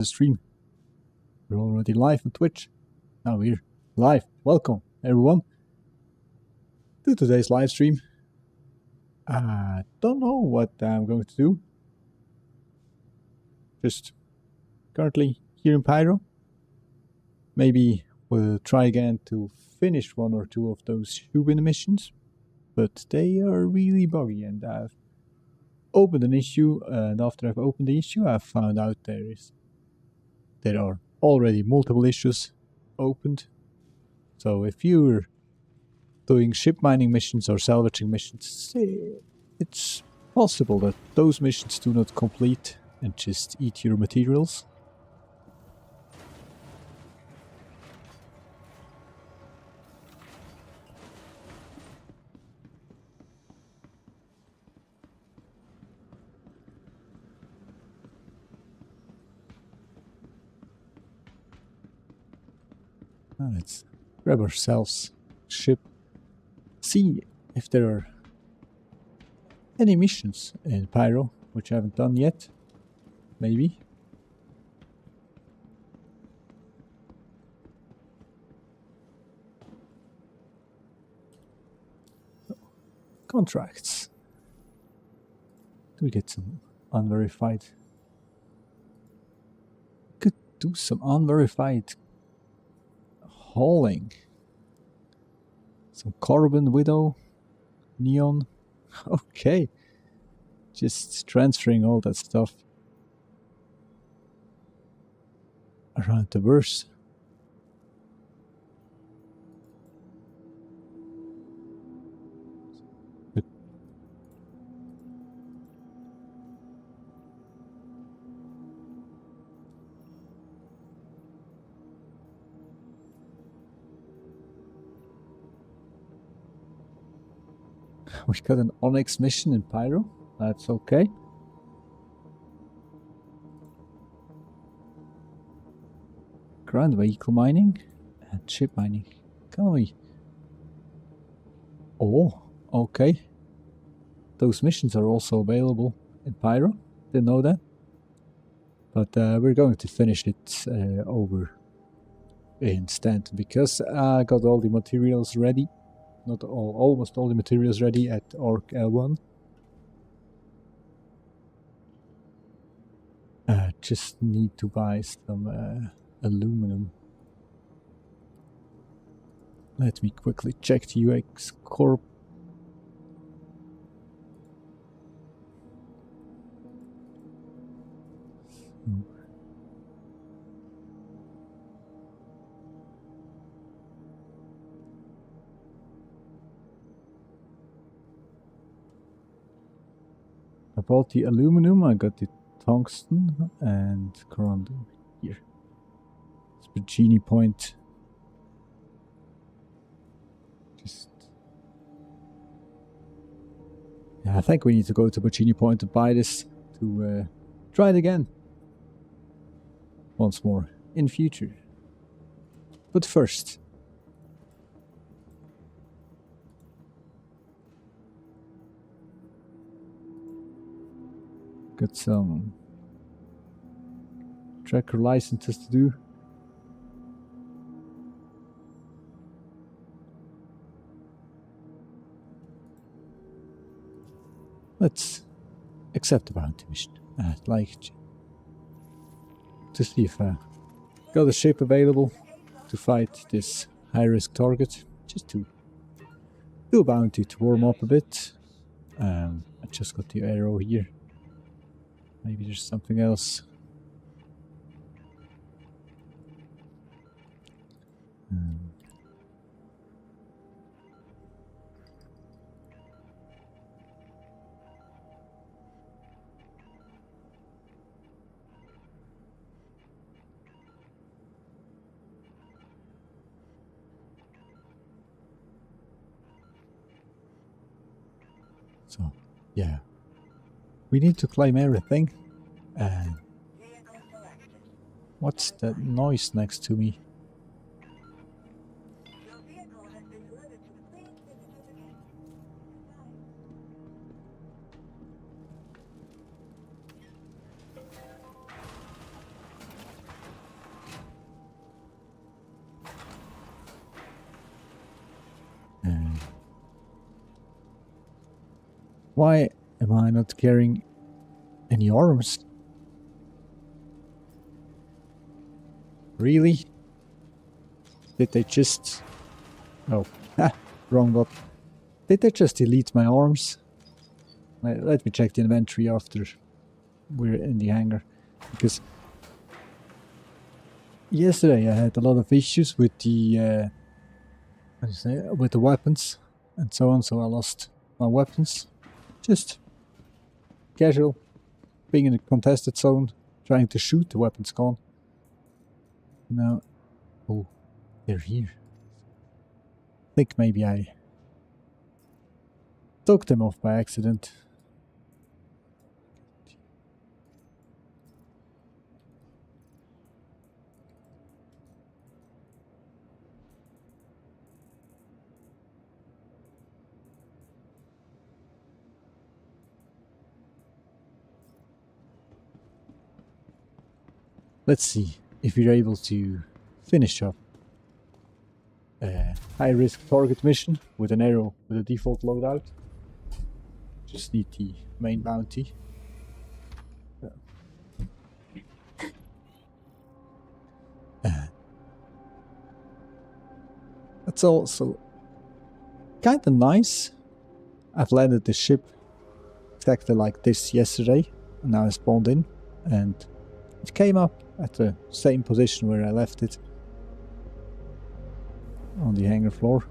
the stream. We're already live on Twitch. Now we're live. Welcome, everyone, to today's live stream. I don't know what I'm going to do. Just currently here in Pyro. Maybe we'll try again to finish one or two of those Hubin missions, but they are really buggy, and I've opened an issue, and after I've opened the issue, I've found out there are already multiple issues opened. So if you're doing ship mining missions or salvaging missions, it's possible that those missions do not complete and just eat your materials. Let's grab ourselves a ship. See if there are any missions in Pyro, which I haven't done yet. Maybe. Contracts. Do we get some unverified? Could do some unverified hauling. Some Carbon Widow, Neon. Okay. Just transferring all that stuff around the verse. But we got an Onyx mission in Pyro. That's okay. Ground vehicle mining and ship mining. Can we? Oh, okay. Those missions are also available in Pyro. Didn't know that. But we're going to finish it over in Stanton because I got all the materials ready. Not all, almost all the materials ready at Orc L1. Just need to buy some aluminum. Let me quickly check the UX Corp. I bought the aluminum, I got the tungsten and corundum here. Spagini point. Yeah, I think we need to go to Bocini Point to buy this to try it again once more in future. But first, got some tracker licenses to do. Let's accept the bounty mission. I'd like to see if I got a ship available to fight this high-risk target. Just to do a bounty to warm up a bit. I just got the arrow here. Maybe there's something else. So, yeah. We need to claim everything. What's that noise next to me? Why am I not carrying any arms? Really? Did they just... Oh, wrong button. Did they just delete my arms? Let me check the inventory after we're in the hangar. Because yesterday I had a lot of issues with the... with the weapons and so on, so I lost my weapons. Just casual, being in a contested zone, trying to shoot, the weapon's gone. Now, oh, they're here. I think maybe I took them off by accident. Let's see if we're able to finish up a high-risk target mission with an arrow with a default loadout. Just need the main bounty. That's also kind of nice. I've landed the ship exactly like this yesterday, and now I spawned in, and it came up at the same position where I left it on the hangar floor.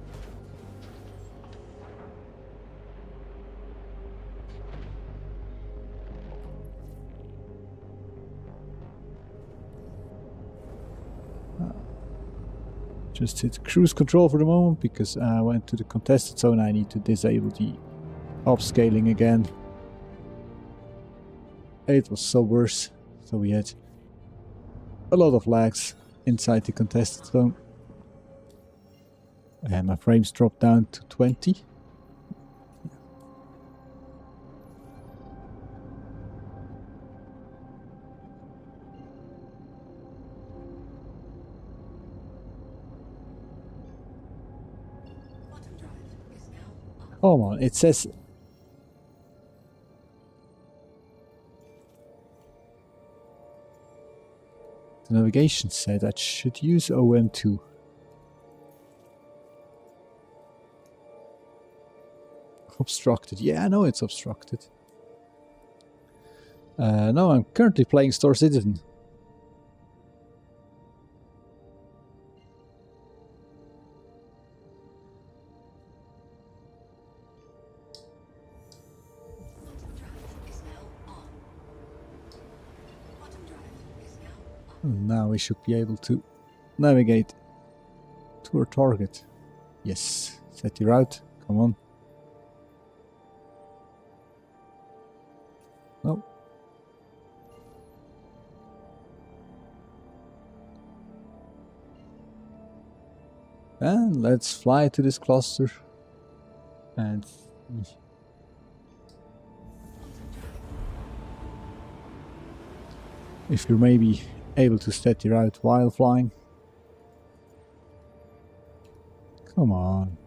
Just hit cruise control for the moment because I went to the contested zone. I need to disable the upscaling again. It was so worse, so we had a lot of lags inside the contested zone. And my frames dropped down to 20. Come on, it says... The navigation said I should use OM2. Obstructed. Yeah, I know it's obstructed. No, I'm currently playing Star Citizen. Now we should be able to navigate to our target. Yes, set your route. Come on. No. And let's fly to this cluster and if you're maybe able to set your route while flying. Come on.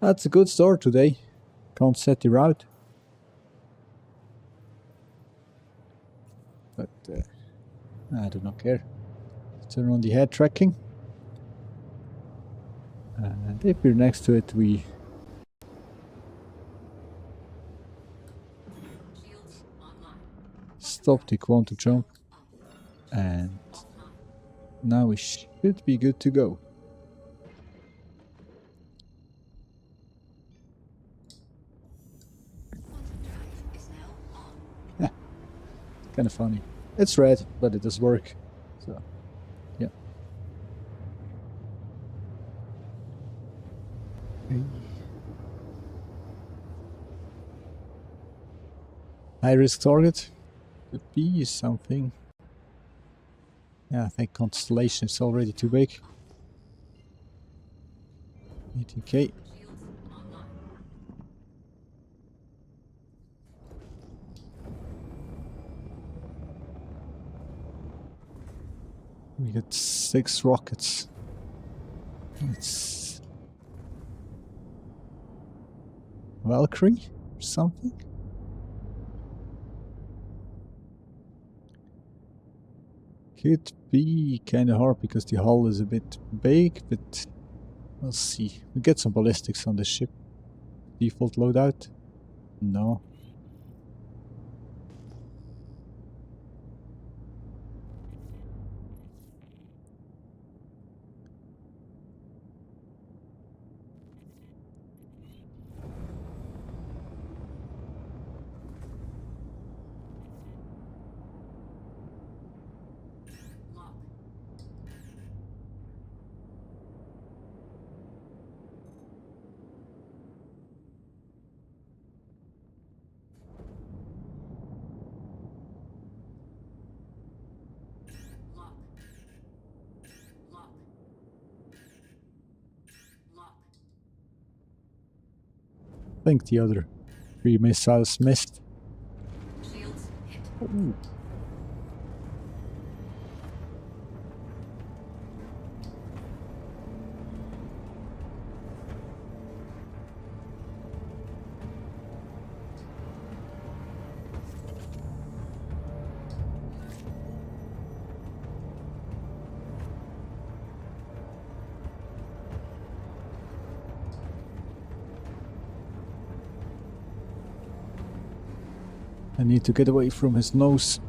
That's a good start today. Can't set the route. But I do not care. Turn on the head tracking. And if we're next to it, we stop the quantum jump. And now we should be good to go. Kind of funny. It's red, but it does work. So, yeah. High risk target. Could be something. Yeah, I think Constellation is already too big. 18k. We get 6 rockets. It's Valkyrie or something? Could be kinda hard because the hull is a bit big, but we'll see. We get some ballistics on the ship. Default loadout? No. I think the other 3 missiles missed. Ooh. I need to get away from his nose.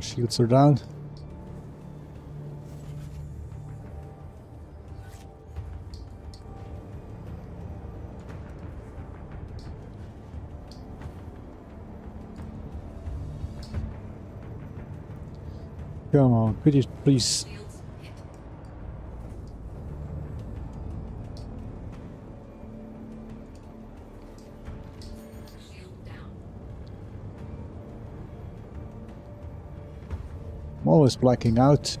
Shields are down. Come on, could you please? I'm always blacking out.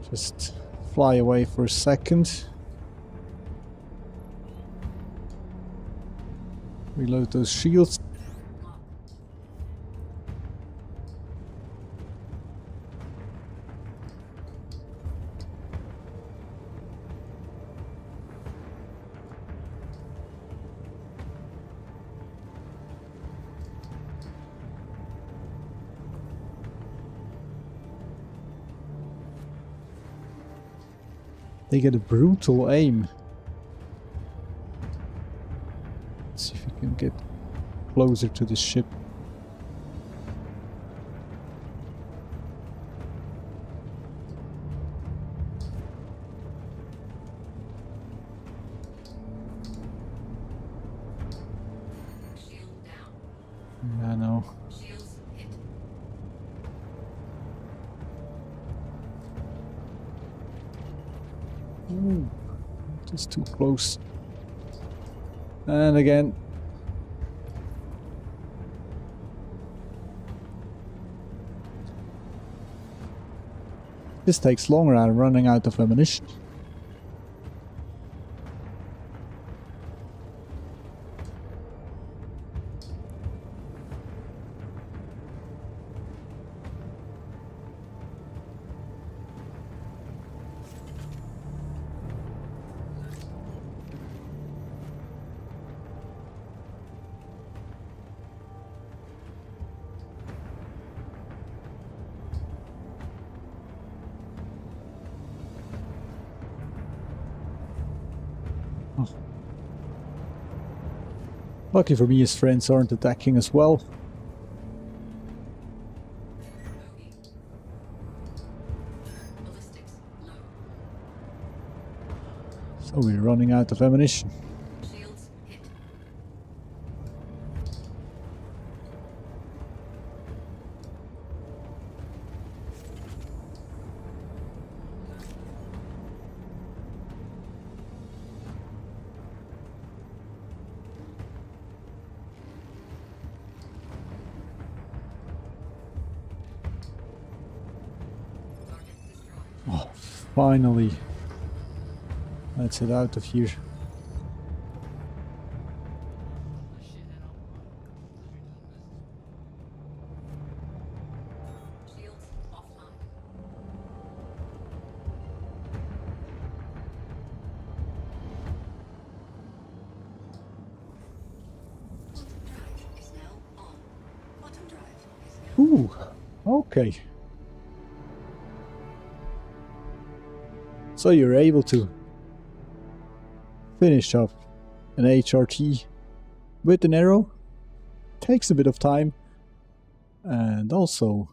Just fly away for a second. Reload those shields. They get a brutal aim. Let's see if we can get closer to the ship. Yeah, no. Ooh, just too close. And again. This takes longer. I'm running out of ammunition. Lucky for me, his friends aren't attacking as well. So we're running out of ammunition. Finally. Let's head out of here. Ooh, okay. So you're able to finish up an HRT with an arrow. Takes a bit of time and also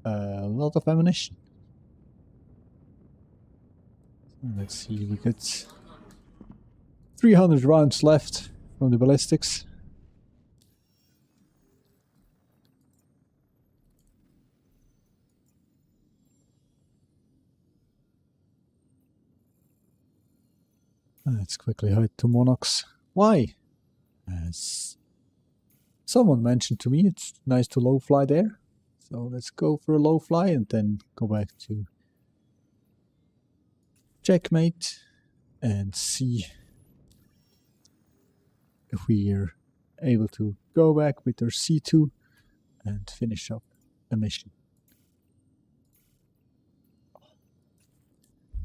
a lot of ammunition. Let's see, we got 300 rounds left from the ballistics. Let's quickly hide to Monarchs. Why? As someone mentioned to me, it's nice to low fly there. So let's go for a low fly and then go back to checkmate and see if we are able to go back with our C2 and finish up a mission.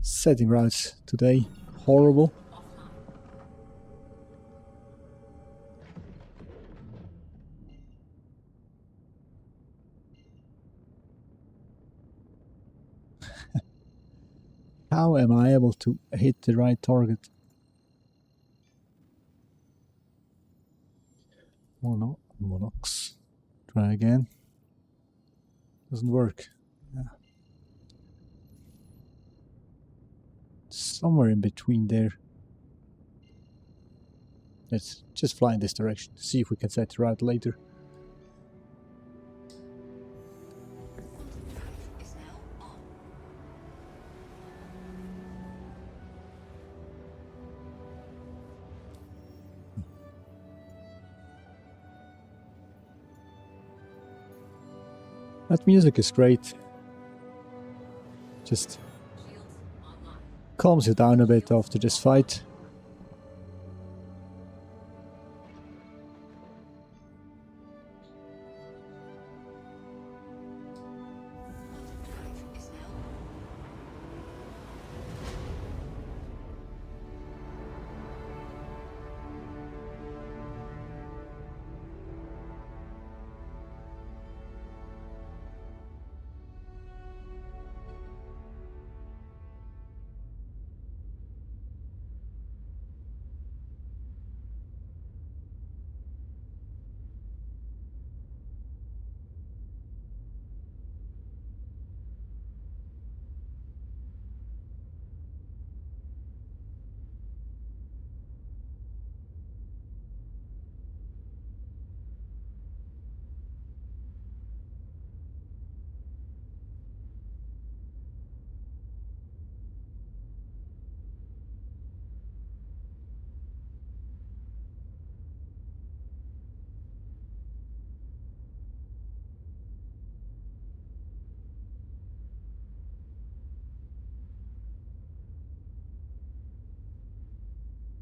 Setting routes today, horrible. How am I able to hit the right target? Monarchs. Try again. Doesn't work. Yeah. Somewhere in between there. Let's just fly in this direction. See if we can set the route later. That music is great. Just calms you down a bit after this fight.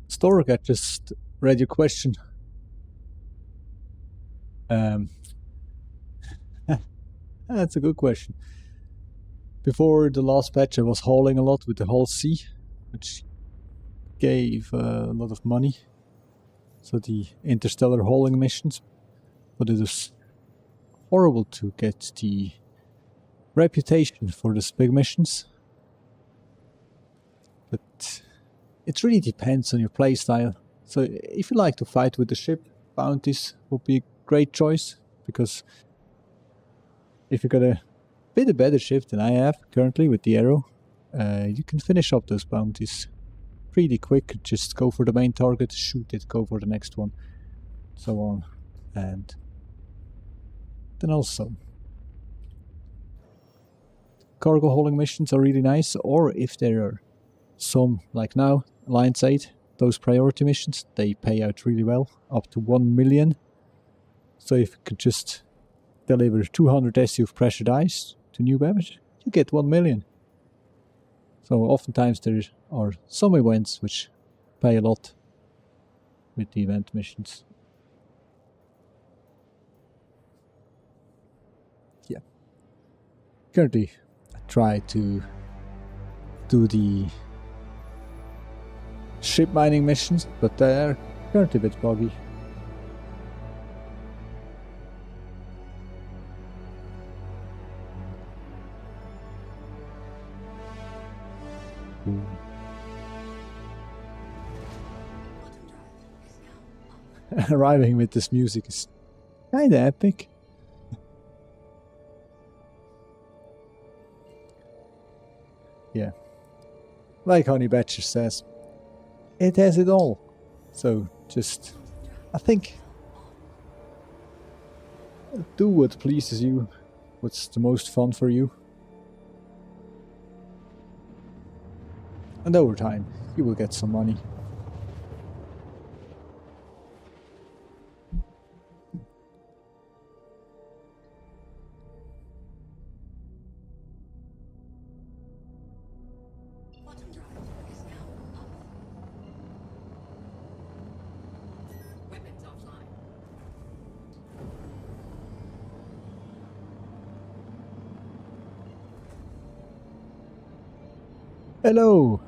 Stork, I just read your question. That's a good question. Before the last patch I was hauling a lot with the Hull C, which gave a lot of money. So the interstellar hauling missions. But it was horrible to get the reputation for these big missions. But it really depends on your playstyle. So if you like to fight with the ship, bounties would be a great choice, because if you got a bit better ship than I have currently with the arrow, you can finish up those bounties pretty quick. Just go for the main target, shoot it, go for the next one, so on. And then also cargo hauling missions are really nice, or if there are some, like now, Alliance 8, those priority missions, they pay out really well, up to 1 million. So if you could just deliver 200 SU of pressured ice to New Babbage, you get 1 million. So oftentimes there are some events which pay a lot with the event missions. Yeah. Currently I try to do the ship mining missions, but they're currently a bit buggy. Arriving with this music is kinda epic. Yeah. Like Honey Badger says, it has it all. So just, I think, do what pleases you, what's the most fun for you. And over time, you will get some money. Hello!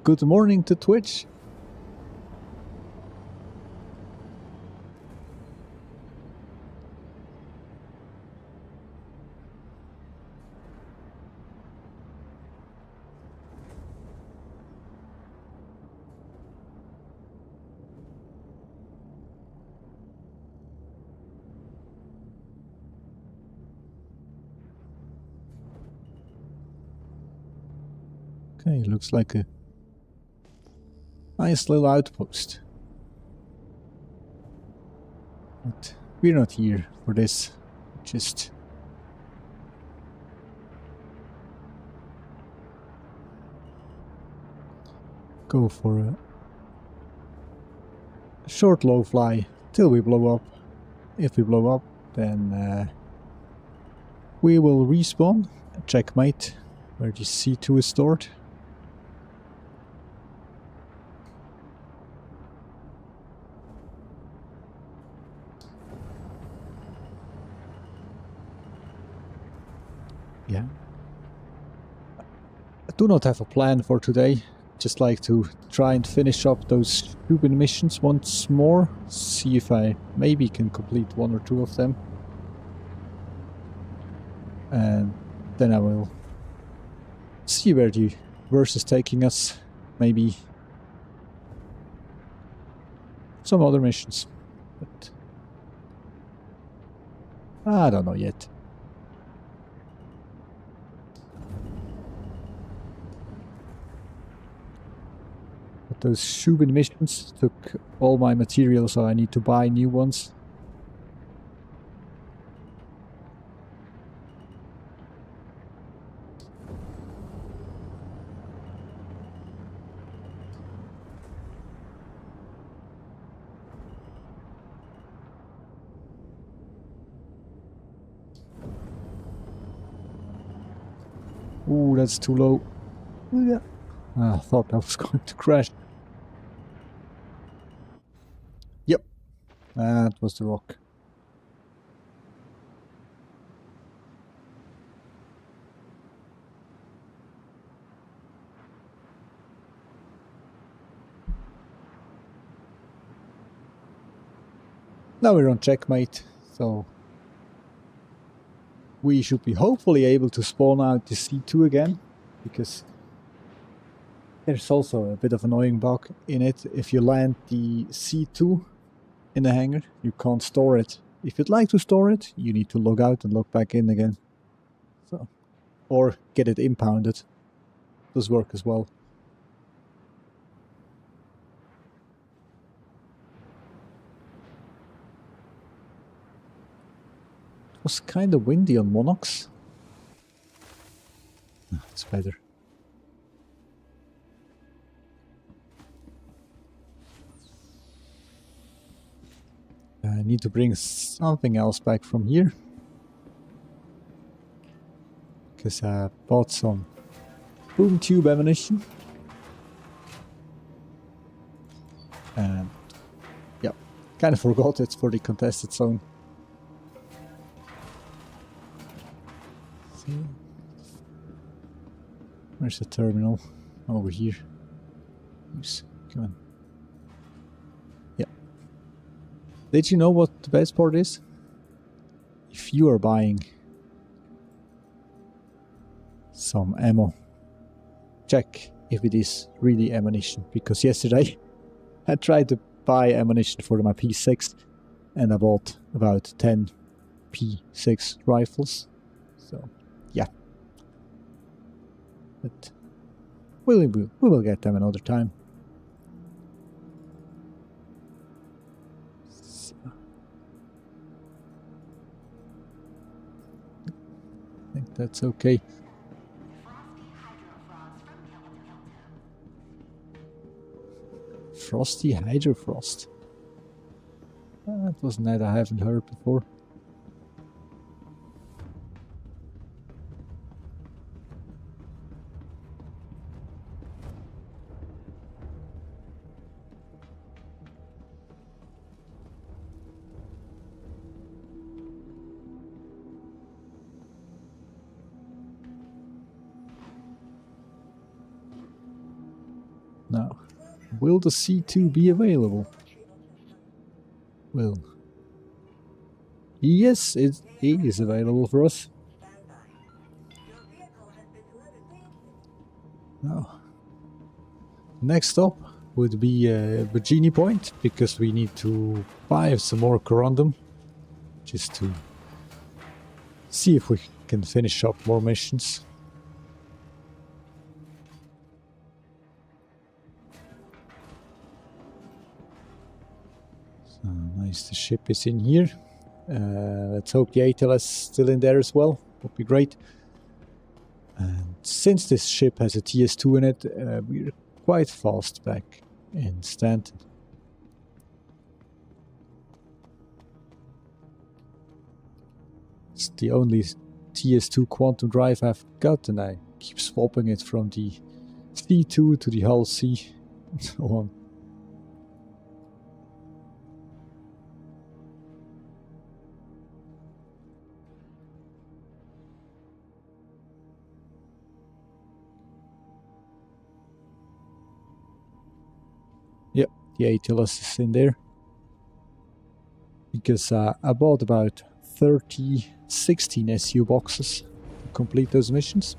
Good morning to Twitch. Okay, looks like a nice little outpost. But we're not here for this. Just go for a short low fly till we blow up. If we blow up, then we will respawn, checkmate, where the C2 is stored. Yeah. I do not have a plan for today. Just like to try and finish up those stupid missions once more. See if I maybe can complete one or two of them. And then I will see where the verse is taking us. Maybe some other missions. But I don't know yet. But those Shubin missions took all my materials, so I need to buy new ones. Ooh, that's too low. Yeah. I thought I was going to crash. Yep, that was the rock. Now we're on checkmate, so we should be hopefully able to spawn out the C2 again, because there's also a bit of annoying bug in it. If you land the C2 in the hangar, you can't store it. If you'd like to store it, you need to log out and log back in again. So, or get it impounded. Does work as well. It was kind of windy on Monox. It's better. I need to bring something else back from here. because I bought some boom tube ammunition. And yeah, kind of forgot it's for the contested zone. See? Where's the terminal? Over here. Oops, come on. Yeah. Did you know what the best part is? If you are buying some ammo, check if it is really ammunition, because yesterday I tried to buy ammunition for my P6 and I bought about 10 P6 rifles. So, yeah. But we will get them another time. So, I think that's okay. Frosty Hydrofrost. That wasn't that I haven't heard before. Now, will the C2 be available? Well, yes, it is available for us. Now, next stop would be Virginia Point, because we need to buy some more corundum, just to see if we can finish up more missions. Nice, the ship is in here. Let's hope the ATLS is still in there as well. Would be great. And since this ship has a TS2 in it, we're quite fast back in Stanton. It's the only TS2 quantum drive I've got, and I keep swapping it from the C2 to the Hull C and so on. Yep, the ATLS is in there. Because I bought about 16 SU boxes to complete those missions.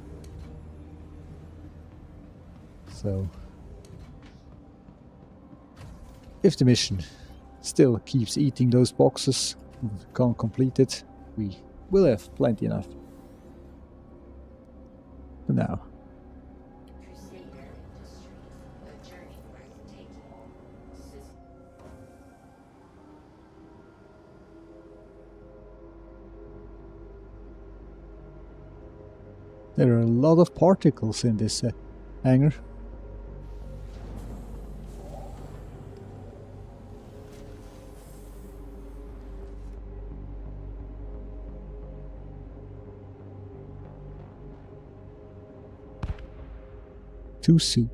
So, if the mission still keeps eating those boxes, and we can't complete it, we will have plenty enough. For now. There are a lot of particles in this hangar. Too soon.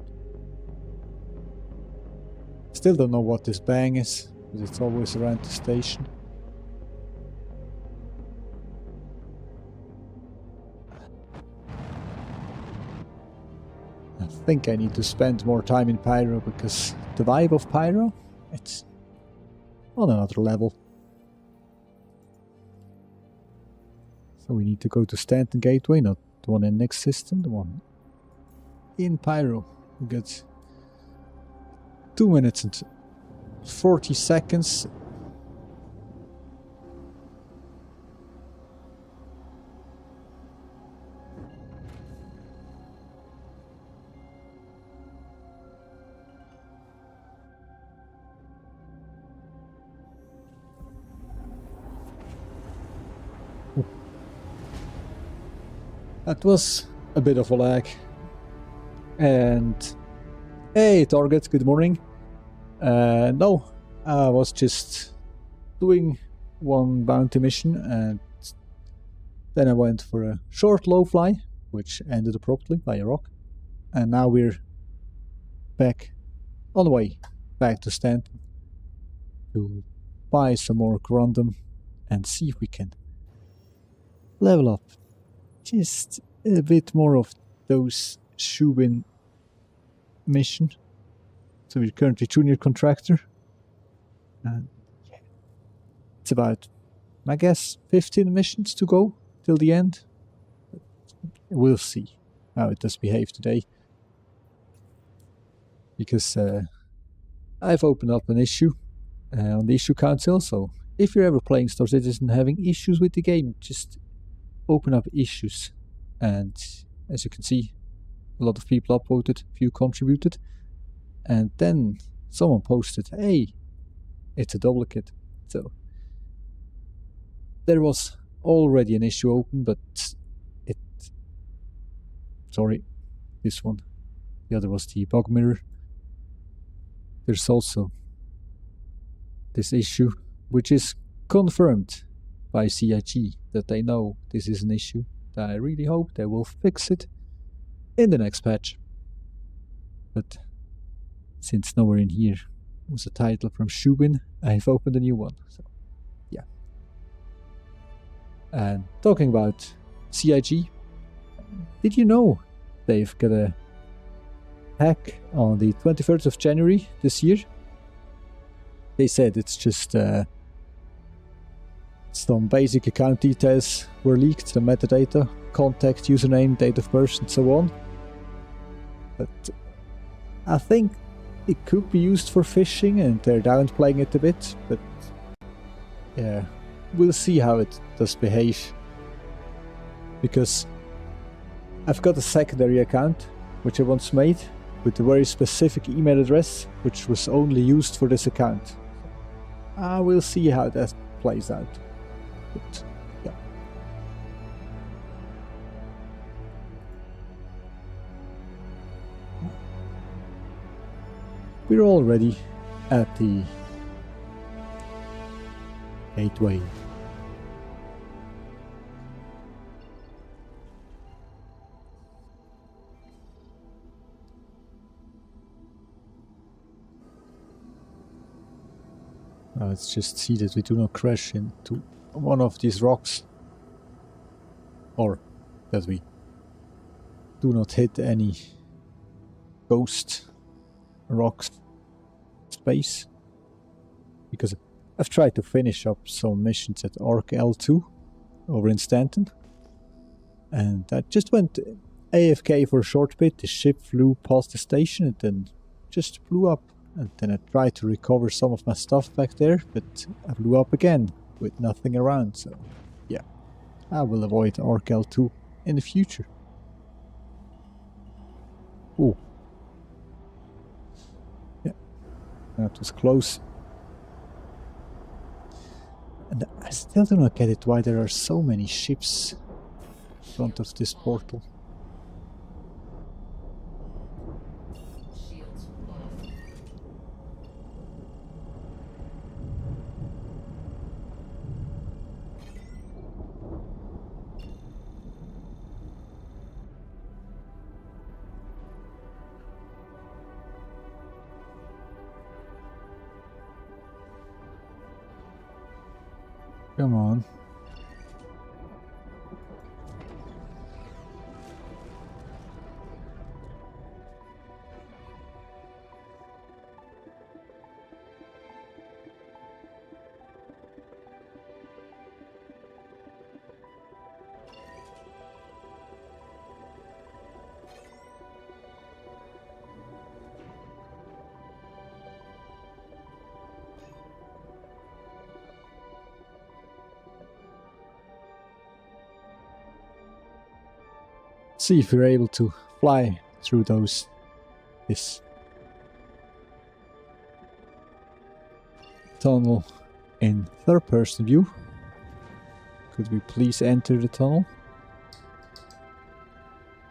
Still don't know what this bang is, but it's always around the station. I think I need to spend more time in Pyro, because the vibe of Pyro, it's on another level. So we need to go to Stanton Gateway, not the one in next system, the one in Pyro. We get 2 minutes and 40 seconds. That was a bit of a lag. And hey, target, good morning. No, I was just doing one bounty mission, and then I went for a short low fly which ended abruptly by a rock. And now we're back on the way back to Stanton to buy some more Grundum and see if we can level up just a bit more of those Shubin mission. So we're currently junior contractor, and it's about, I guess, 15 missions to go till the end. We'll see how it does behave today, because I've opened up an issue on the issue council. So if you're ever playing Star Citizen having issues with the game, just open up issues, and as you can see, a lot of people upvoted, a few contributed, and then someone posted, hey, it's a duplicate. So there was already an issue open, but sorry, this one, the other was the bug mirror. There's also this issue, which is confirmed by CIG, that they know this is an issue. I really hope they will fix it in the next patch. But since nowhere in here was a title from Shubin, I've opened a new one. So yeah. And talking about CIG, did you know they've got a hack on the 23rd of January this year? They said it's just some basic account details were leaked, the metadata, contact, username, date of birth, and so on. But I think it could be used for phishing, and they're downplaying it a bit. But yeah, we'll see how it does behave. Because I've got a secondary account, which I once made, with a very specific email address, which was only used for this account. We'll see how that plays out. But, yeah. We're already at the gateway. Let's just see that we do not crash into one of these rocks, or that we do not hit any ghost rocks space, because I've tried to finish up some missions at Arc L2 over in Stanton, and I just went AFK for a short bit. The ship flew past the station and then just blew up. And then I tried to recover some of my stuff back there, but I blew up again with nothing around, so yeah, I will avoid Arc L2 in the future. Oh. Yeah, that was close. And I still do not get it why there are so many ships in front of this portal. Come on. See if we're able to fly through this tunnel in third person view. Could we please enter the tunnel?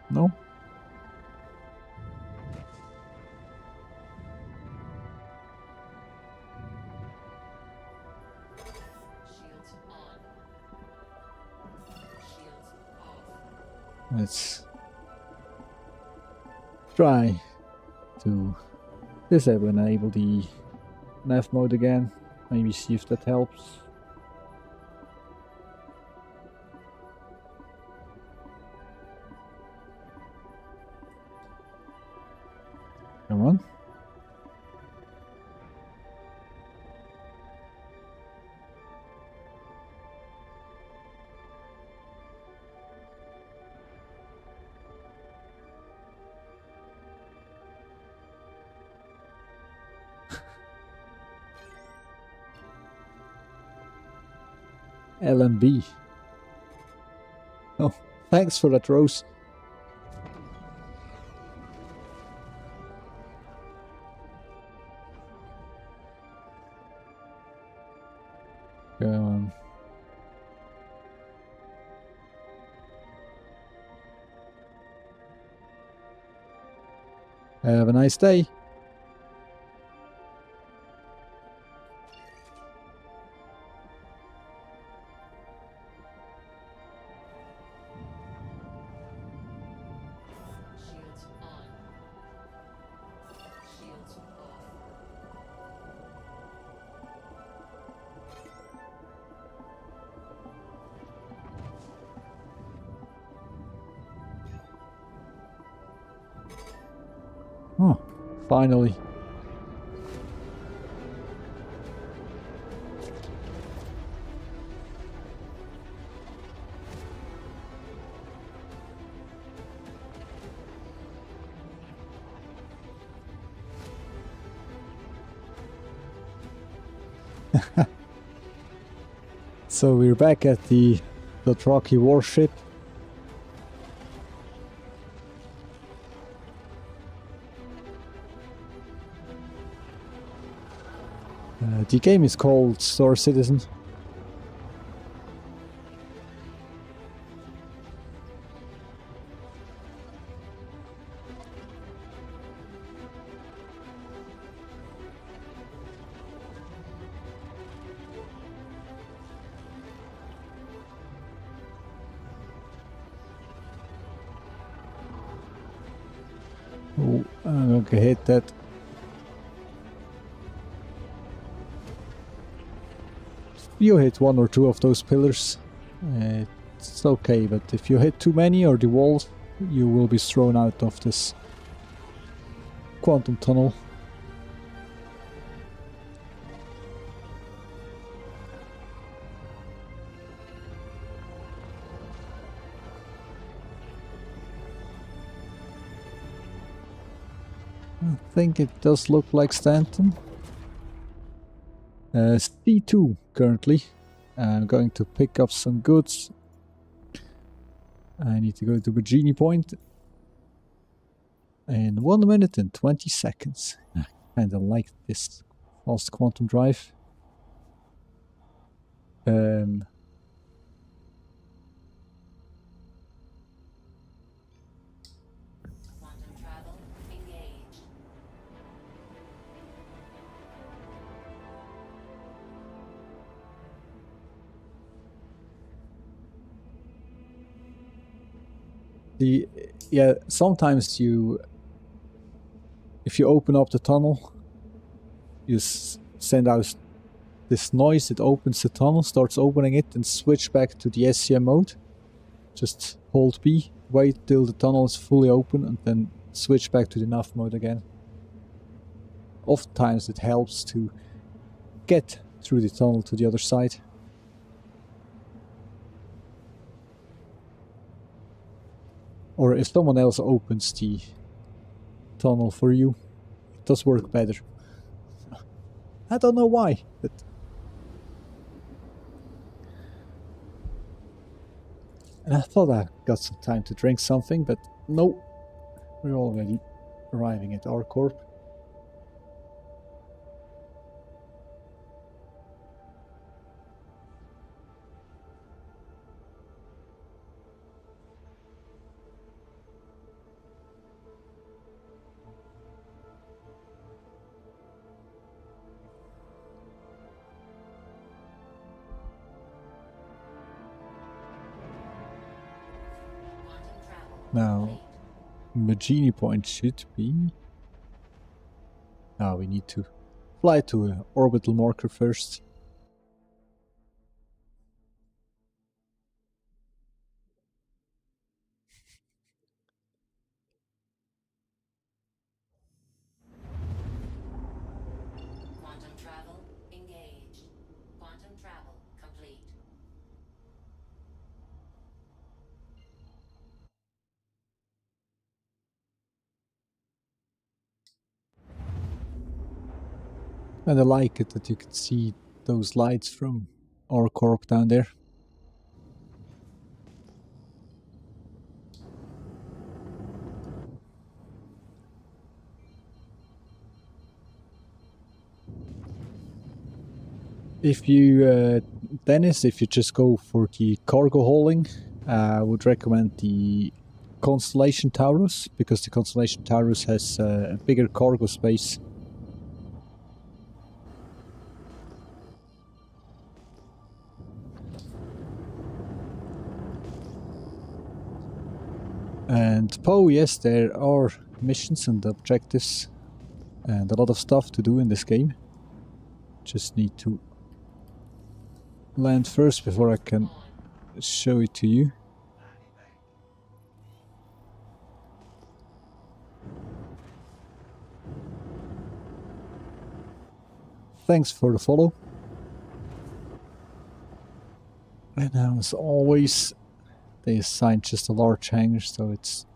No? Let's try to disable and enable the nav mode again. Maybe see if that helps. Come on. LMB. Oh, thanks for that, Rose. Come on. Have a nice day. Shields on. Shields off. Oh, finally. So we're back at the Dothraki warship. The game is called Star Citizen. Oh, I'm gonna hit that. You hit one or two of those pillars, it's okay, but if you hit too many or the walls, you will be thrown out of this quantum tunnel. I think it does look like Stanton. C2 currently. I'm going to pick up some goods. I need to go to Virginia Point in 1 minute and 20 seconds. I kinda like this fast quantum drive. Quantum travel engaged. Yeah, sometimes if you open up the tunnel, you send out this noise, it opens the tunnel, starts opening it, and switch back to the SCM mode. Just hold B, wait till the tunnel is fully open, and then switch back to the nav mode again. Oftentimes it helps to get through the tunnel to the other side. Or if someone else opens the tunnel for you, it does work better. I don't know why, but... And I thought I got some time to drink something, but no, we're already arriving at our corp. Quantum travel Now, complete. Magini point should be... Ah, we need to fly to an orbital marker first. Quantum travel engaged. Quantum travel complete. And I like it that you can see those lights from our corp down there. If you, Dennis, if you just go for the cargo hauling, I would recommend the Constellation Taurus, because the Constellation Taurus has a bigger cargo space. And Poe, yes, there are missions and objectives and a lot of stuff to do in this game. Just need to land first before I can show it to you. Thanks for the follow. And as always, they assigned just a large hangar, so it's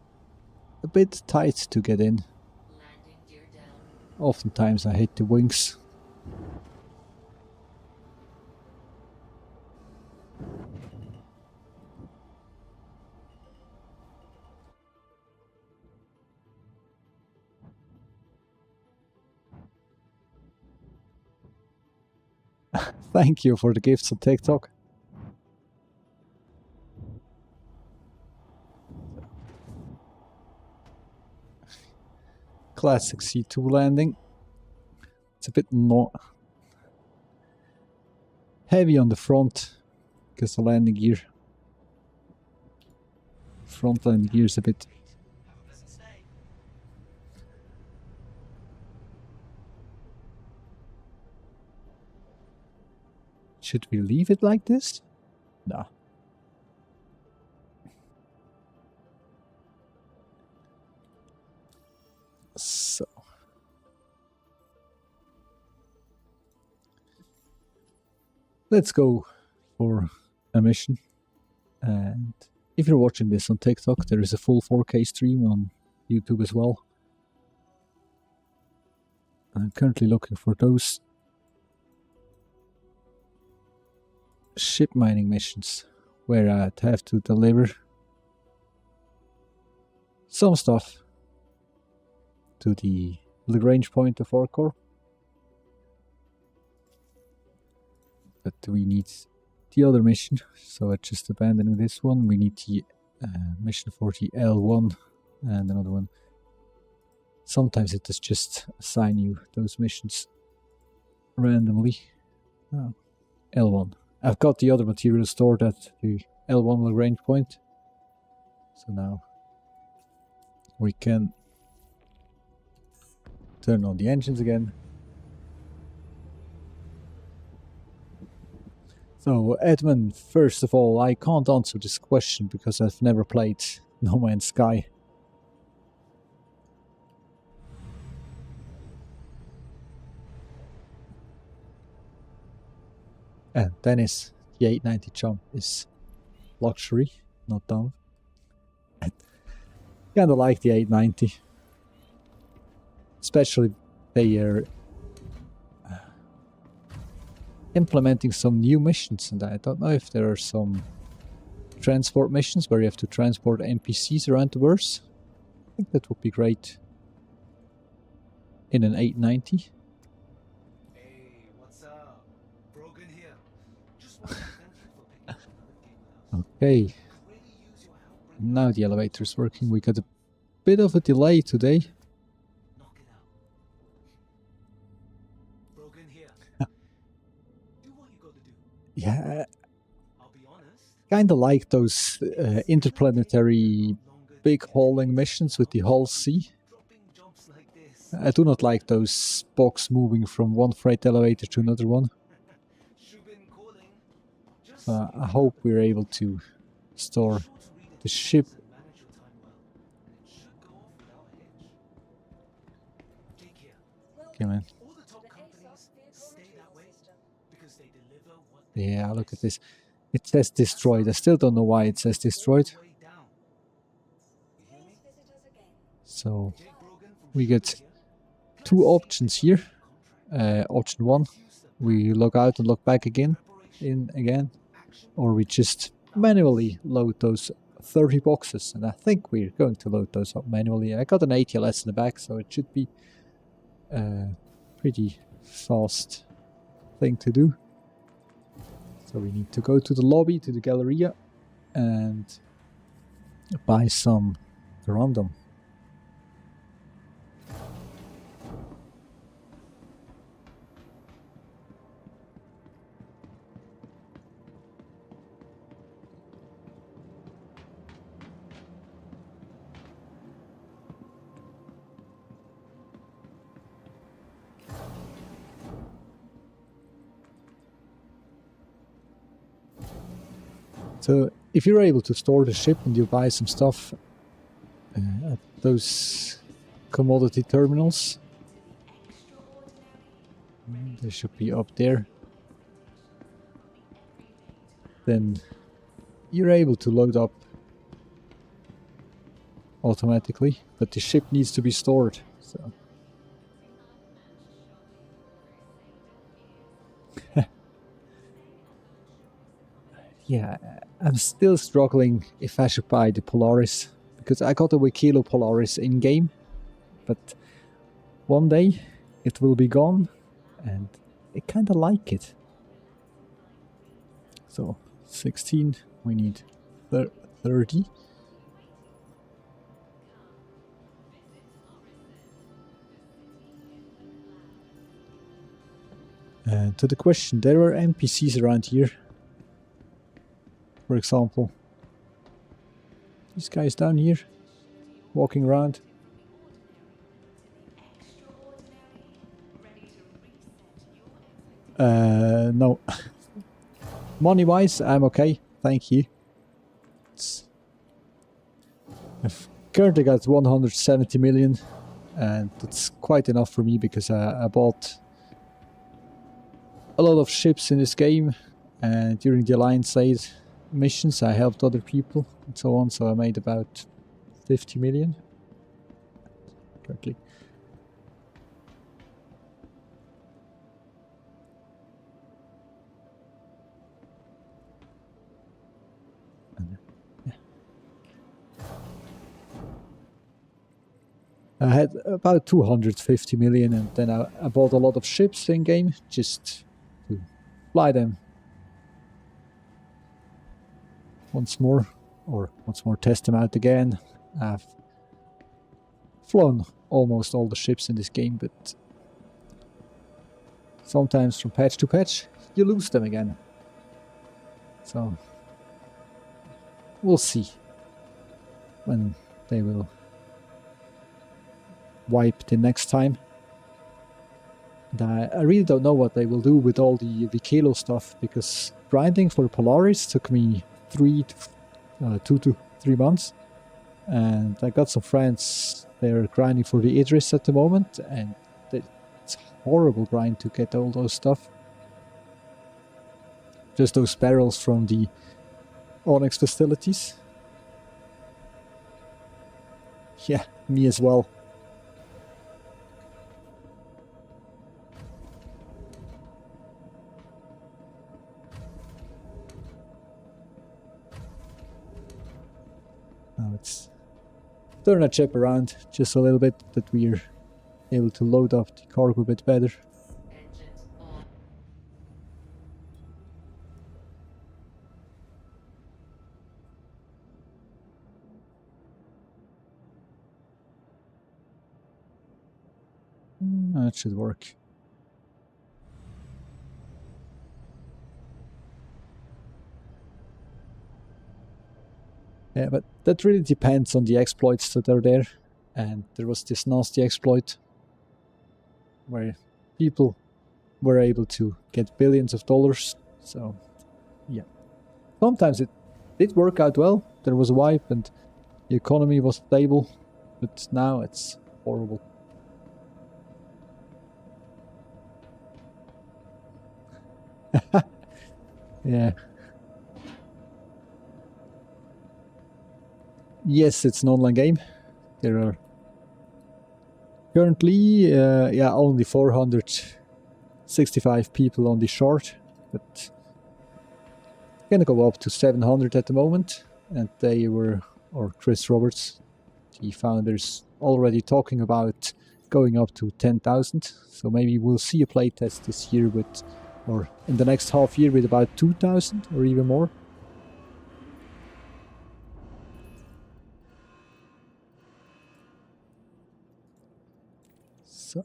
a bit tight to get in. Landing gear down. Oftentimes I hit the wings. Thank you for the gifts on TikTok. Classic C2 landing. It's a bit not heavy on the front because the landing gear, front landing gear is a bit. Should we leave it like this? No. So. Let's go for a mission. And if you're watching this on TikTok, there is a full 4K stream on YouTube as well. I'm currently looking for those ship mining missions where I'd have to deliver some stuff to the Lagrange point of our core. But we need the other mission, so I'm just abandoning this one. We need the mission for the L1 and another one. Sometimes it does just assign you those missions randomly. Oh, L1. I've got the other material stored at the L1 Lagrange point. So now we can turn on the engines again. So Edmund, first of all, I can't answer this question because I've never played No Man's Sky. And Dennis, the 890 jump is luxury, not down. I kinda like the 890. Especially they are implementing some new missions, and I don't know if there are some transport missions where you have to transport NPCs around the verse. I think that would be great in an 890. Hey, what's up? Brogan here. Just want to thank you for picking up another game with us. Okay, Could really use your help bringing now the elevator's working. We got a bit of a delay today. knock it out. Brogan here. Do what you gotta do. Yeah, I'll be honest. kinda like those interplanetary Longer big hauling missions with the hull C. Dropping jumps like this. I do not like those box moving from one freight elevator to another one. Shubin calling. Just I hope we're able to store sure to read it the once ship. and manage your time well. It should go off without a hitch. Take care. Okay, man. All the top companies stay that way because they deliver what they Yeah, look at promise. this. It says destroyed. I still don't know why it says destroyed. All the way down. You hear me? So Jake Brogan from we Shubin get here. two options here. Contract. Option one, we log out and log back again, in again, Action. or we just manually load those 30 boxes. And I think we're going to load those up manually. I got an ATLS in the back, so it should be a pretty fast thing to do. So we need to go to the lobby, to the Galleria, and buy some random. So if you're able to store the ship and you buy some stuff at those commodity terminals, they should be up there, then you're able to load up automatically, but the ship needs to be stored. So yeah, I'm still struggling if I should buy the Polaris, because I got a Wikilo Polaris in game, but one day it will be gone and I kind of like it. So 16, we need 30. To the question, there are NPCs around here. For example, this guy's down here, walking around. No. Money-wise, I'm okay, thank you. I've currently got 170 million, and that's quite enough for me because I bought a lot of ships in this game, and during the Alliance Aid missions I helped other people and so on, so I made about 50 million currently. I had about 250 million, and then I bought a lot of ships in game just to fly them once more, test them out again. I've flown almost all the ships in this game, but sometimes from patch to patch you lose them again. So we'll see when they will wipe the next time. And I really don't know what they will do with all the Vikelo stuff, because grinding for Polaris took me 2 to 3 months, and I got some friends, they're grinding for the Idris at the moment, and it's horrible grind to get all those stuff. Just those barrels from the Onyx facilities. Yeah, me as well. Now let's turn that ship around just a little bit, that we're able to load up the cargo a bit better. Engines on. That should work. Yeah, but that really depends on the exploits that are there. And there was this nasty exploit where people were able to get billions of dollars. So, yeah. Sometimes it did work out well. There was a wipe and the economy was stable. But now it's horrible. Yeah. Yes, it's an online game. There are currently, only 465 people on the shard, but gonna go up to 700 at the moment. And they were, or Chris Roberts, the founders, already talking about going up to 10,000. So maybe we'll see a playtest this year with, or in the next half year with about 2,000 or even more. So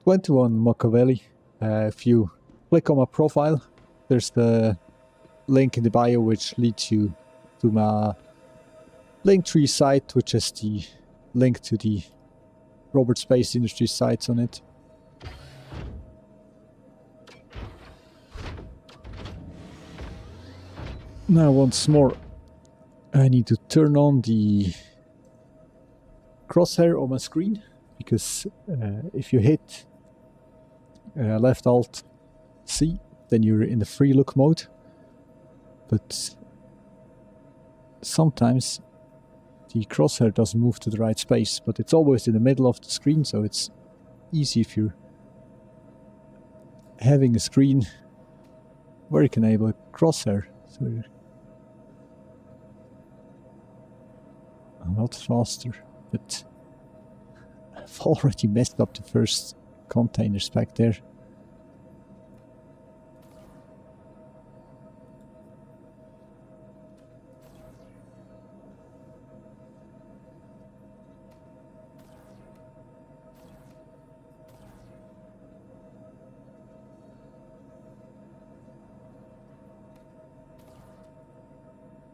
21 Machiavelli. If you click on my profile, there's the link in the bio which leads you to my Linktree site, which has the link to the Robert Space Industries sites on it. Now once more, I need to turn on the crosshair on my screen, because if you hit left alt C, then you're in the free look mode. But sometimes the crosshair doesn't move to the right space, but it's always in the middle of the screen, so it's easy if you're having a screen where you can enable a crosshair. So you're a lot faster, but I've already messed up the first containers back there.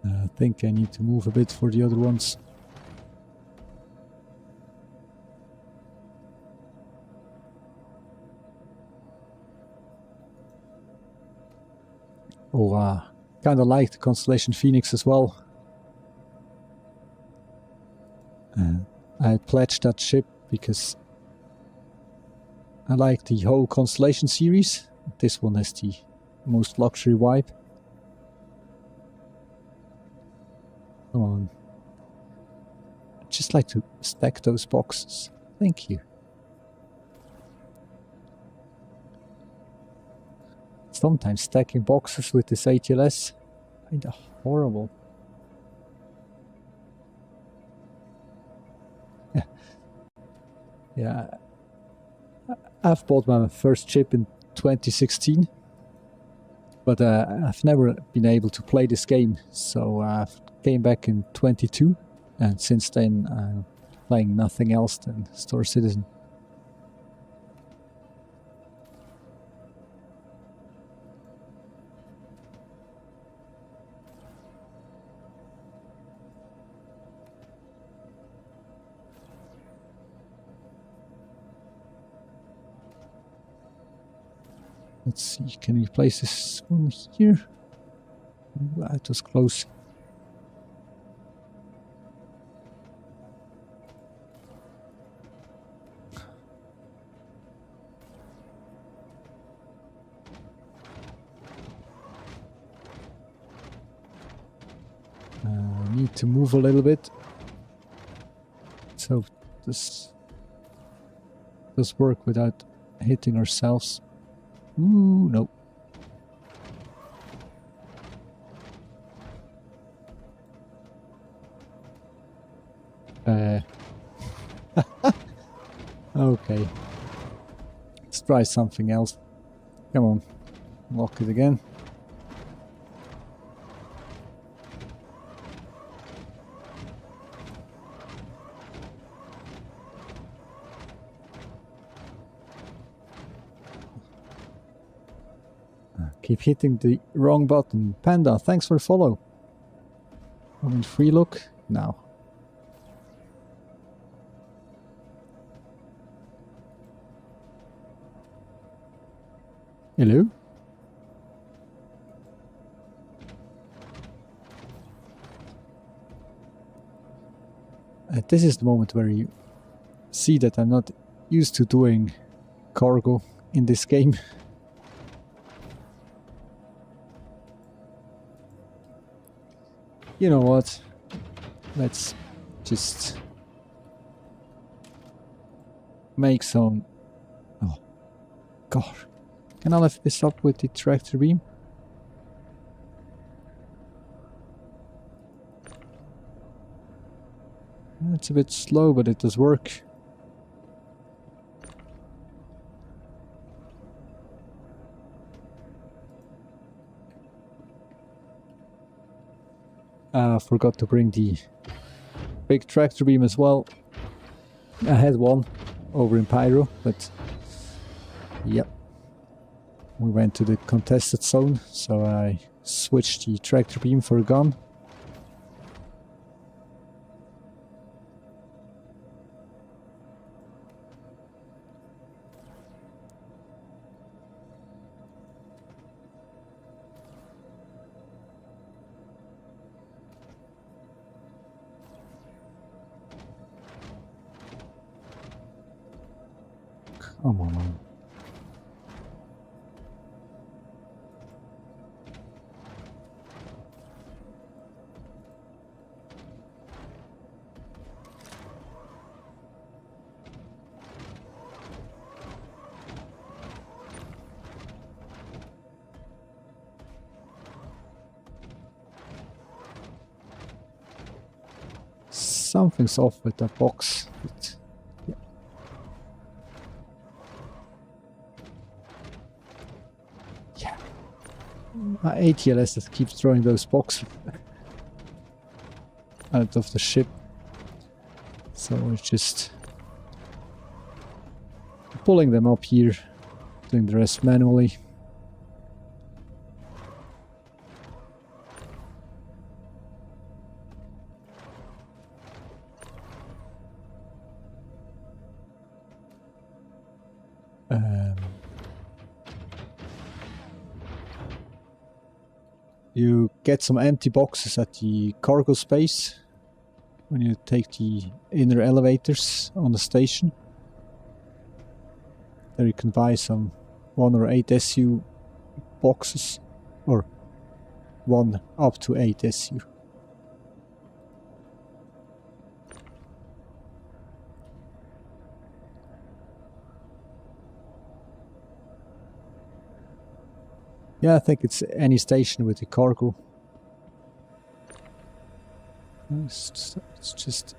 I think I need to move a bit for the other ones. Oh, kind of like the Constellation Phoenix as well. I pledged that ship because I like the whole Constellation series. This one has the most luxury vibe. Come on. I'd just like to stack those boxes. Thank you. Sometimes stacking boxes with this ATLS, kinda horrible. Yeah, I've bought my first chip in 2016, but I've never been able to play this game, so I came back in 22, and since then I'm playing nothing else than Star Citizen. Let's see, can we place this one here? That was close. to move a little bit. So this does work without hitting ourselves. Ooh, no. Okay. Let's try something else. Come on. Lock it again. Keep hitting the wrong button. Panda, thanks for the follow. I'm in free look now. Hello? This is the moment where you see that I'm not used to doing cargo in this game. You know what? Let's just make some... Oh, God. Can I lift this up with the tractor beam? It's a bit slow, but it does work. Forgot to bring the big tractor beam as well. I had one over in Pyro, but yep. We went to the contested zone, so I switched the tractor beam for a gun. Come on, man. Something's off with that box. Yeah. Yeah. My ATLS that keeps throwing those boxes out of the ship. So we're just pulling them up here, doing the rest manually. You get some empty boxes at the cargo space when you take the inner elevators on the station. There you can buy some 1 or 8 SU boxes, or 1 up to 8 SU. Yeah, I think it's any station with the cargo. It's just...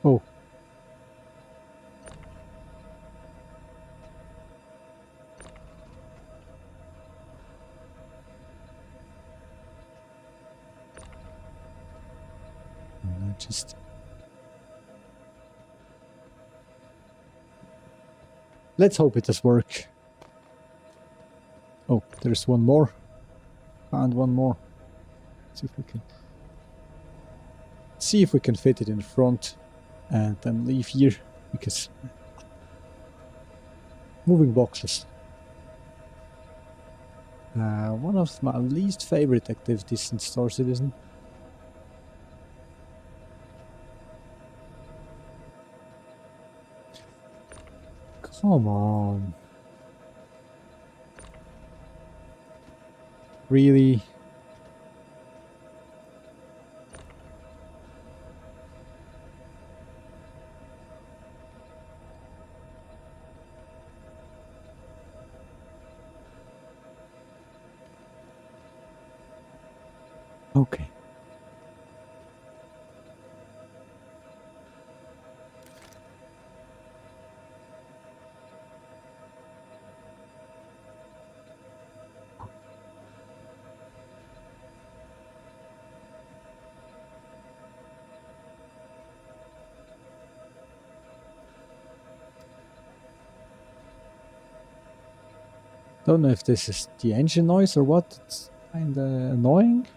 Oh. And I just... Let's hope it does work. Oh, there's one more. found one more. See if we can fit it in front and then leave here, because moving boxes. One of my least favorite activities in Star Citizen. Come on. Really? Okay. Don't know if this is the engine noise or what. It's kinda annoying.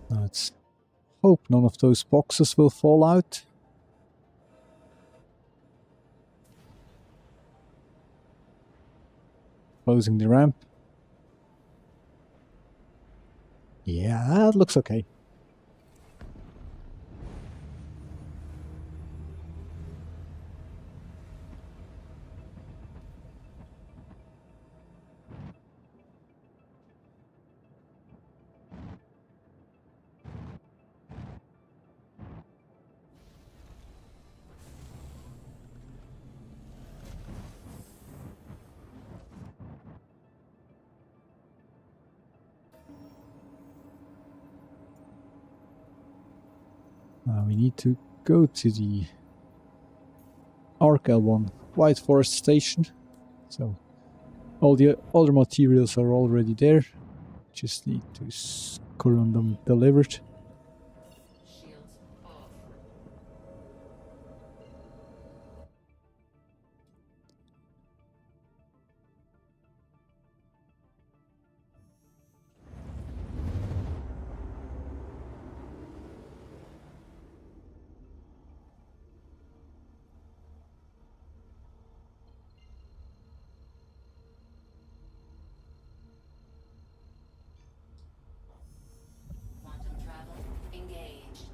Let's hope none of those boxes will fall out. Closing the ramp. Yeah, that looks okay. We need to go to the Arc L1 White Forest Station. So all the other materials are already there. Just need to screw them delivered. Shields off. Quantum travel engaged.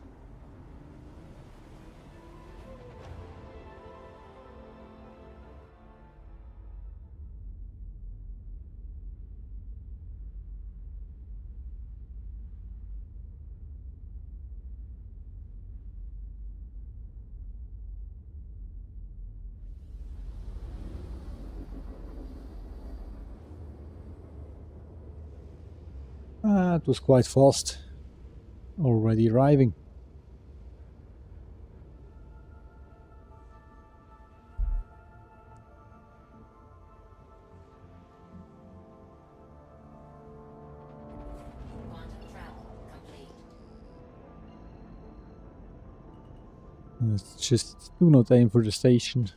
It was quite fast. Already arriving. Quantum travel complete. Let's just do not aim for the station.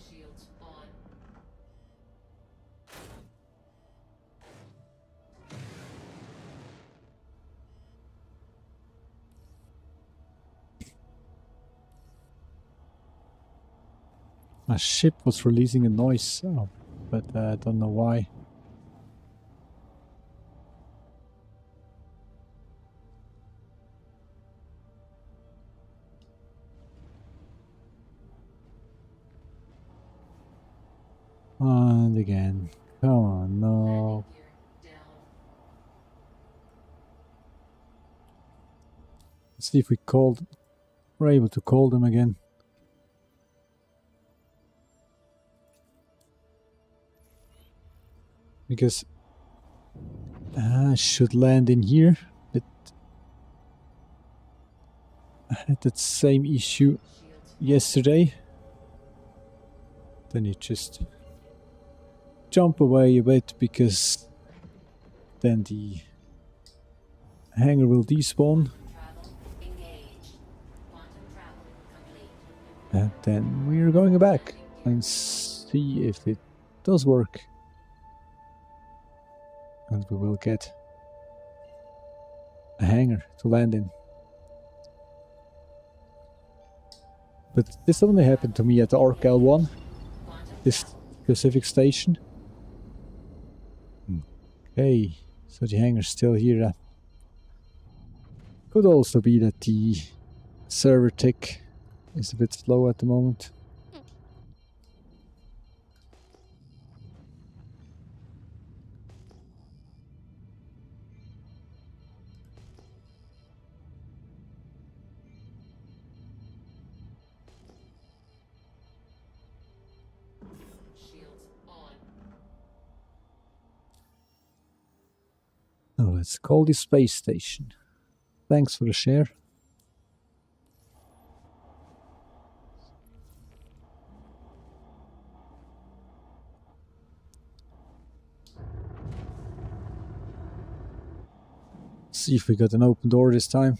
Shields on. My ship was releasing a noise, but I don't know why. And again. Come on, no. Landing gear down. Let's see if we're able to call them again. because I should land in here, but I had that same issue yesterday. Then you just jump away a bit because then the hangar will despawn. Travel engaged. Quantum travel complete. And then we're going back and see if it does work. And we will get a hangar to land in. But this only happened to me at the Arc L1, this specific station. Okay, so the hangar's still here. Could also be that the server tick is a bit slow at the moment. Shields on. Now let's call this space station. Thanks for the share. See if we got an open door this time.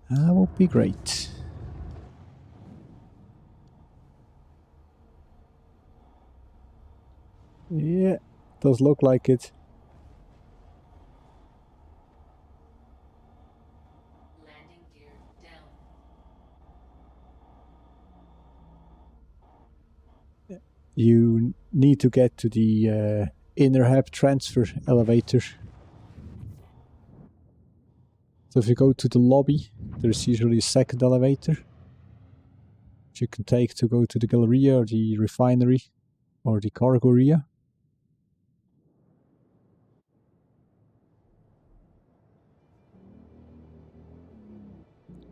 That would be great. Yeah, does look like it. Landing gear down. You need to get to the inner hab transfer elevator. So if you go to the lobby, there's usually a second elevator which you can take to go to the Galleria or the refinery or the cargo area.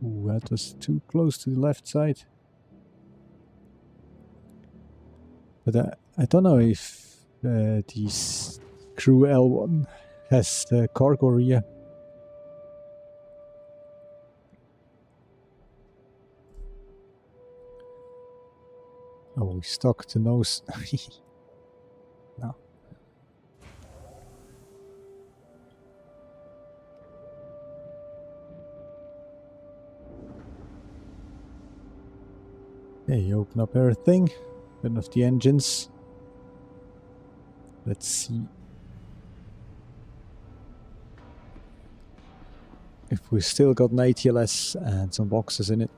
Ooh, that was too close to the left side. But I don't know if the crew L1 has the cargo area. Oh, we stuck the nose. No. Okay, you open up everything. Turn off the engines. Let's see if we still got an ATLS and some boxes in it.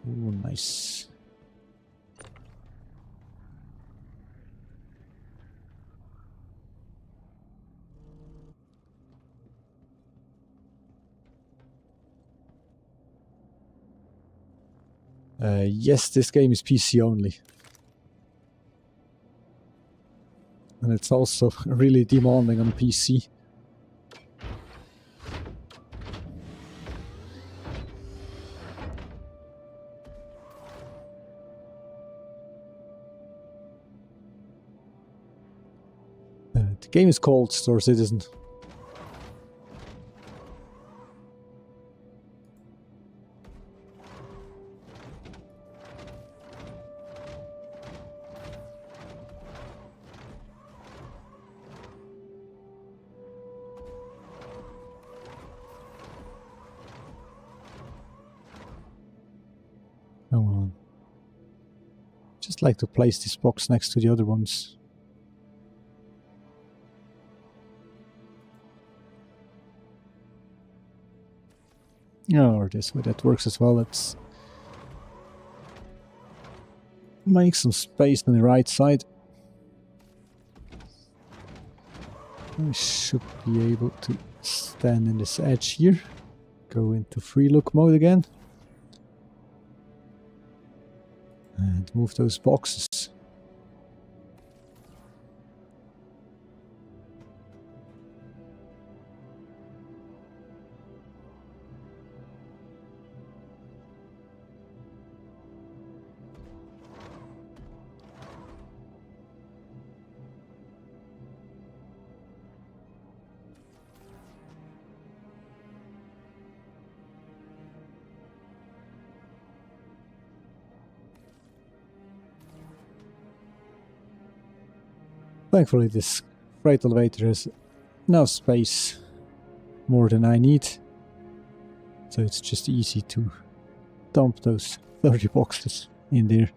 Ooh, nice. Yes, this game is PC only. And it's also really demanding on PC. The game is called Star Citizen. Come on. Just like to place this box next to the other ones. Or this way, that works as well. Let's make some space on the right side. I should be able to stand in this edge here. Go into free look mode again. And move those boxes. Thankfully, this freight elevator has enough space, more than I need, so it's just easy to dump those 30 boxes in there.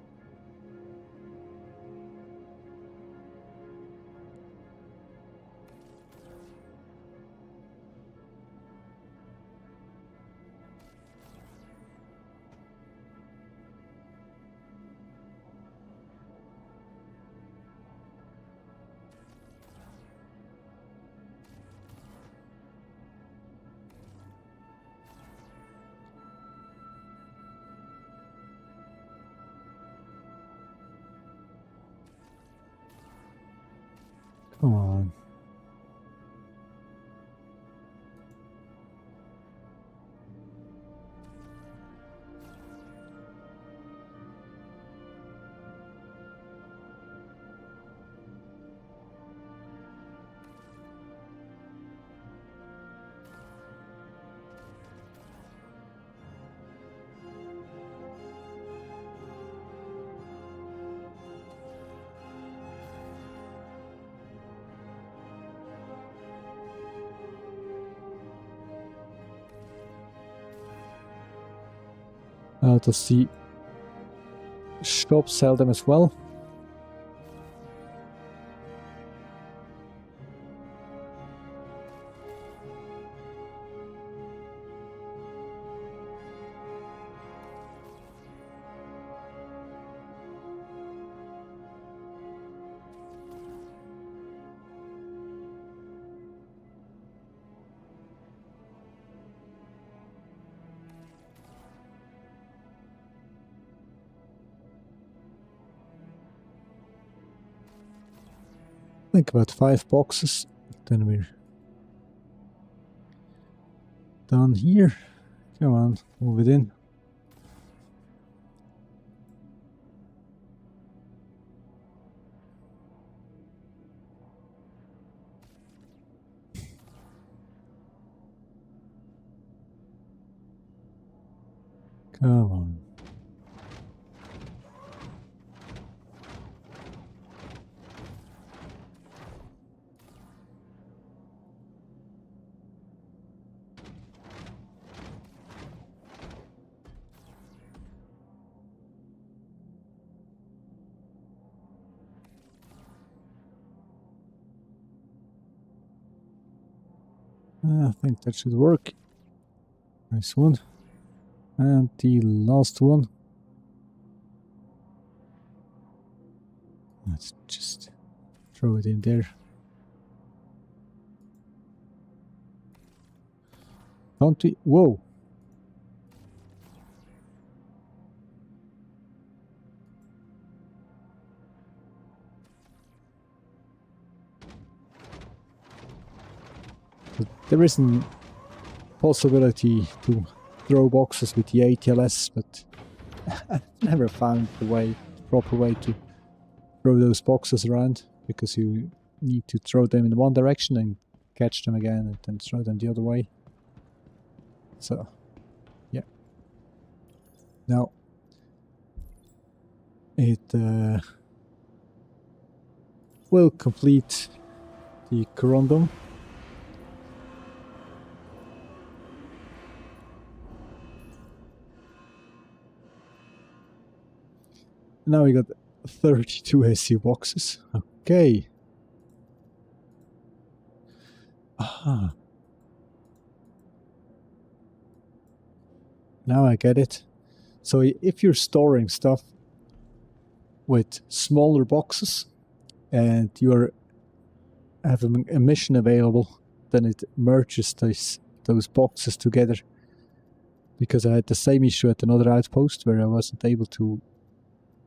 Come on. Does the shop sell them as well? I think about 5 boxes, then we're done here. Come on, move it in. Come on. I think that should work. Nice one. And the last one. Let's just throw it in there. Don't we? Whoa! There isn't possibility to throw boxes with the ATLS, but I've never found the proper way to throw those boxes around, because you need to throw them in one direction and catch them again and then throw them the other way. So, yeah. Now, it will complete the corundum. Now we got 32 SU boxes. Okay. Aha. Now I get it. So if you're storing stuff with smaller boxes and you're having a mission available, then it merges those boxes together. Because I had the same issue at another outpost where I wasn't able to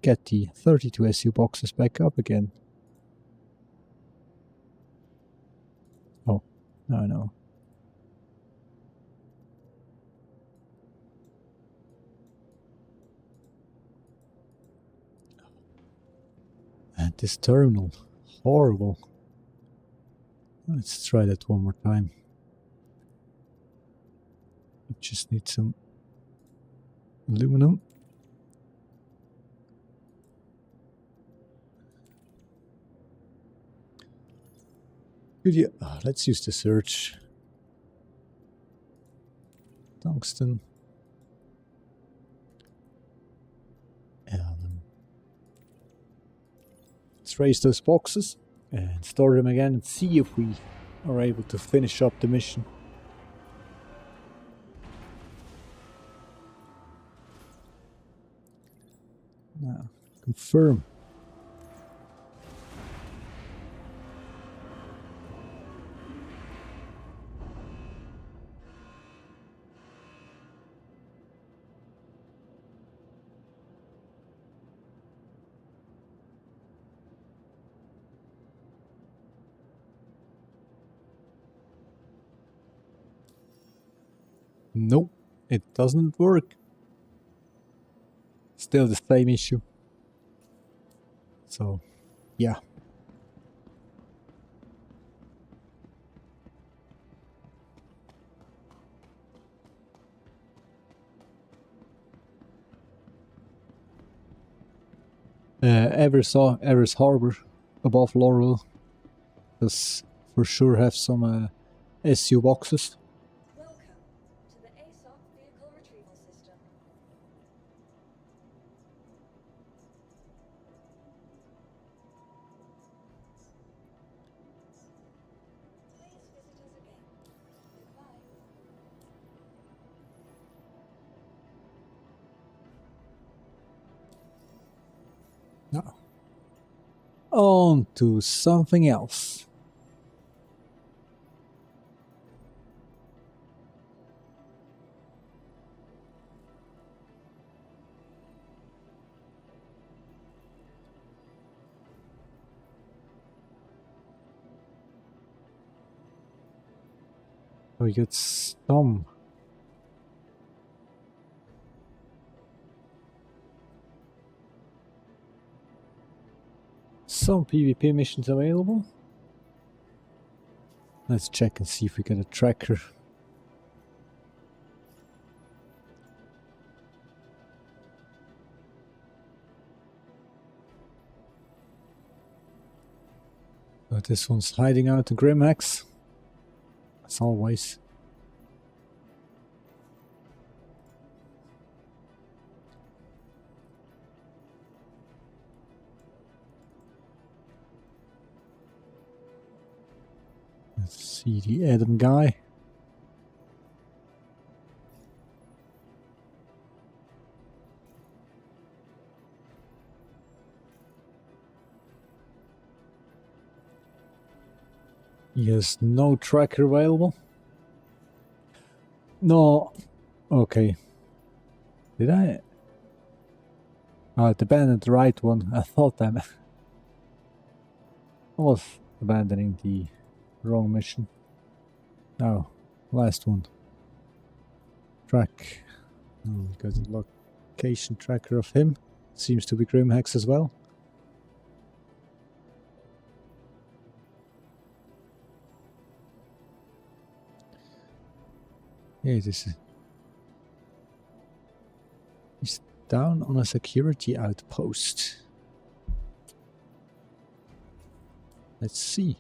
get the 32 SU boxes back up again. Oh, no. And this terminal, horrible. Let's try that one more time. We just need some aluminum. Good, yeah. Let's use the search. Tungsten. Let's raise those boxes and store them again and see if we are able to finish up the mission. Now, confirm. Nope, it doesn't work. Still the same issue. So, yeah. Ever's Harbor above Laurel does for sure have some SU boxes. Welcome to the ASOC vehicle retrieval system. Please visit us again. Goodbye. Now, on to something else. We get some. Some PvP missions available. Let's check and see if we get a tracker. But this one's hiding out the Grimax. As always. Let's see the Adam guy. He has no tracker available. No. Okay. Did I? Oh, it abandoned the right one. I thought I was abandoning the wrong mission. No. Last one. Track. Oh, we got a location tracker of him. Seems to be Grimhex as well. Yeah, this is... He's down on a security outpost. Let's see.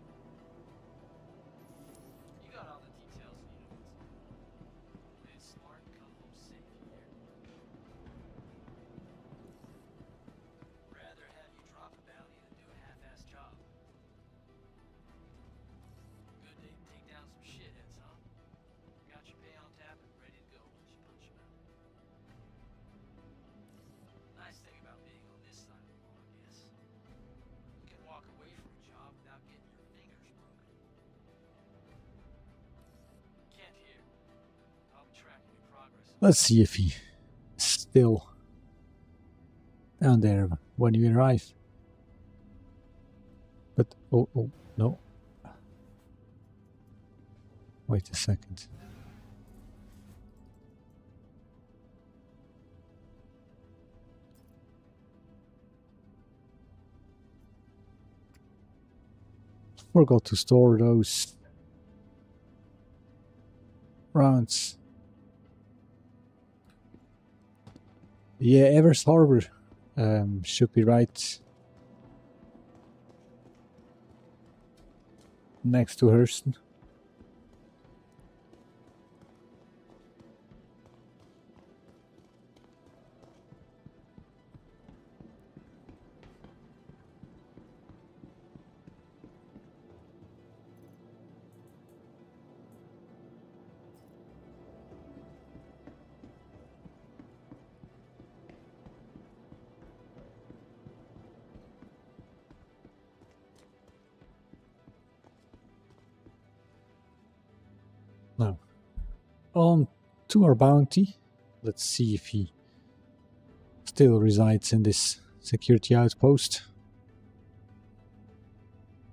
You got all the details you need to play it smart and come home safe here. Rather have you drop a bounty than do a half-assed job. Good day to take down some shitheads, huh? Got your pay on tap and ready to go once you punch him out. Nice thing about being on this side of the law, I guess. You can walk away from a job without getting your fingers broken. Can't hear. I'll be tracking your progress. Let's see if he still... down there when you arrive. But oh no. Wait a second. Forgot to store those rounds. Yeah, Evers Harbor should be right next to Hurston. Now, on to our bounty. Let's see if he still resides in this security outpost.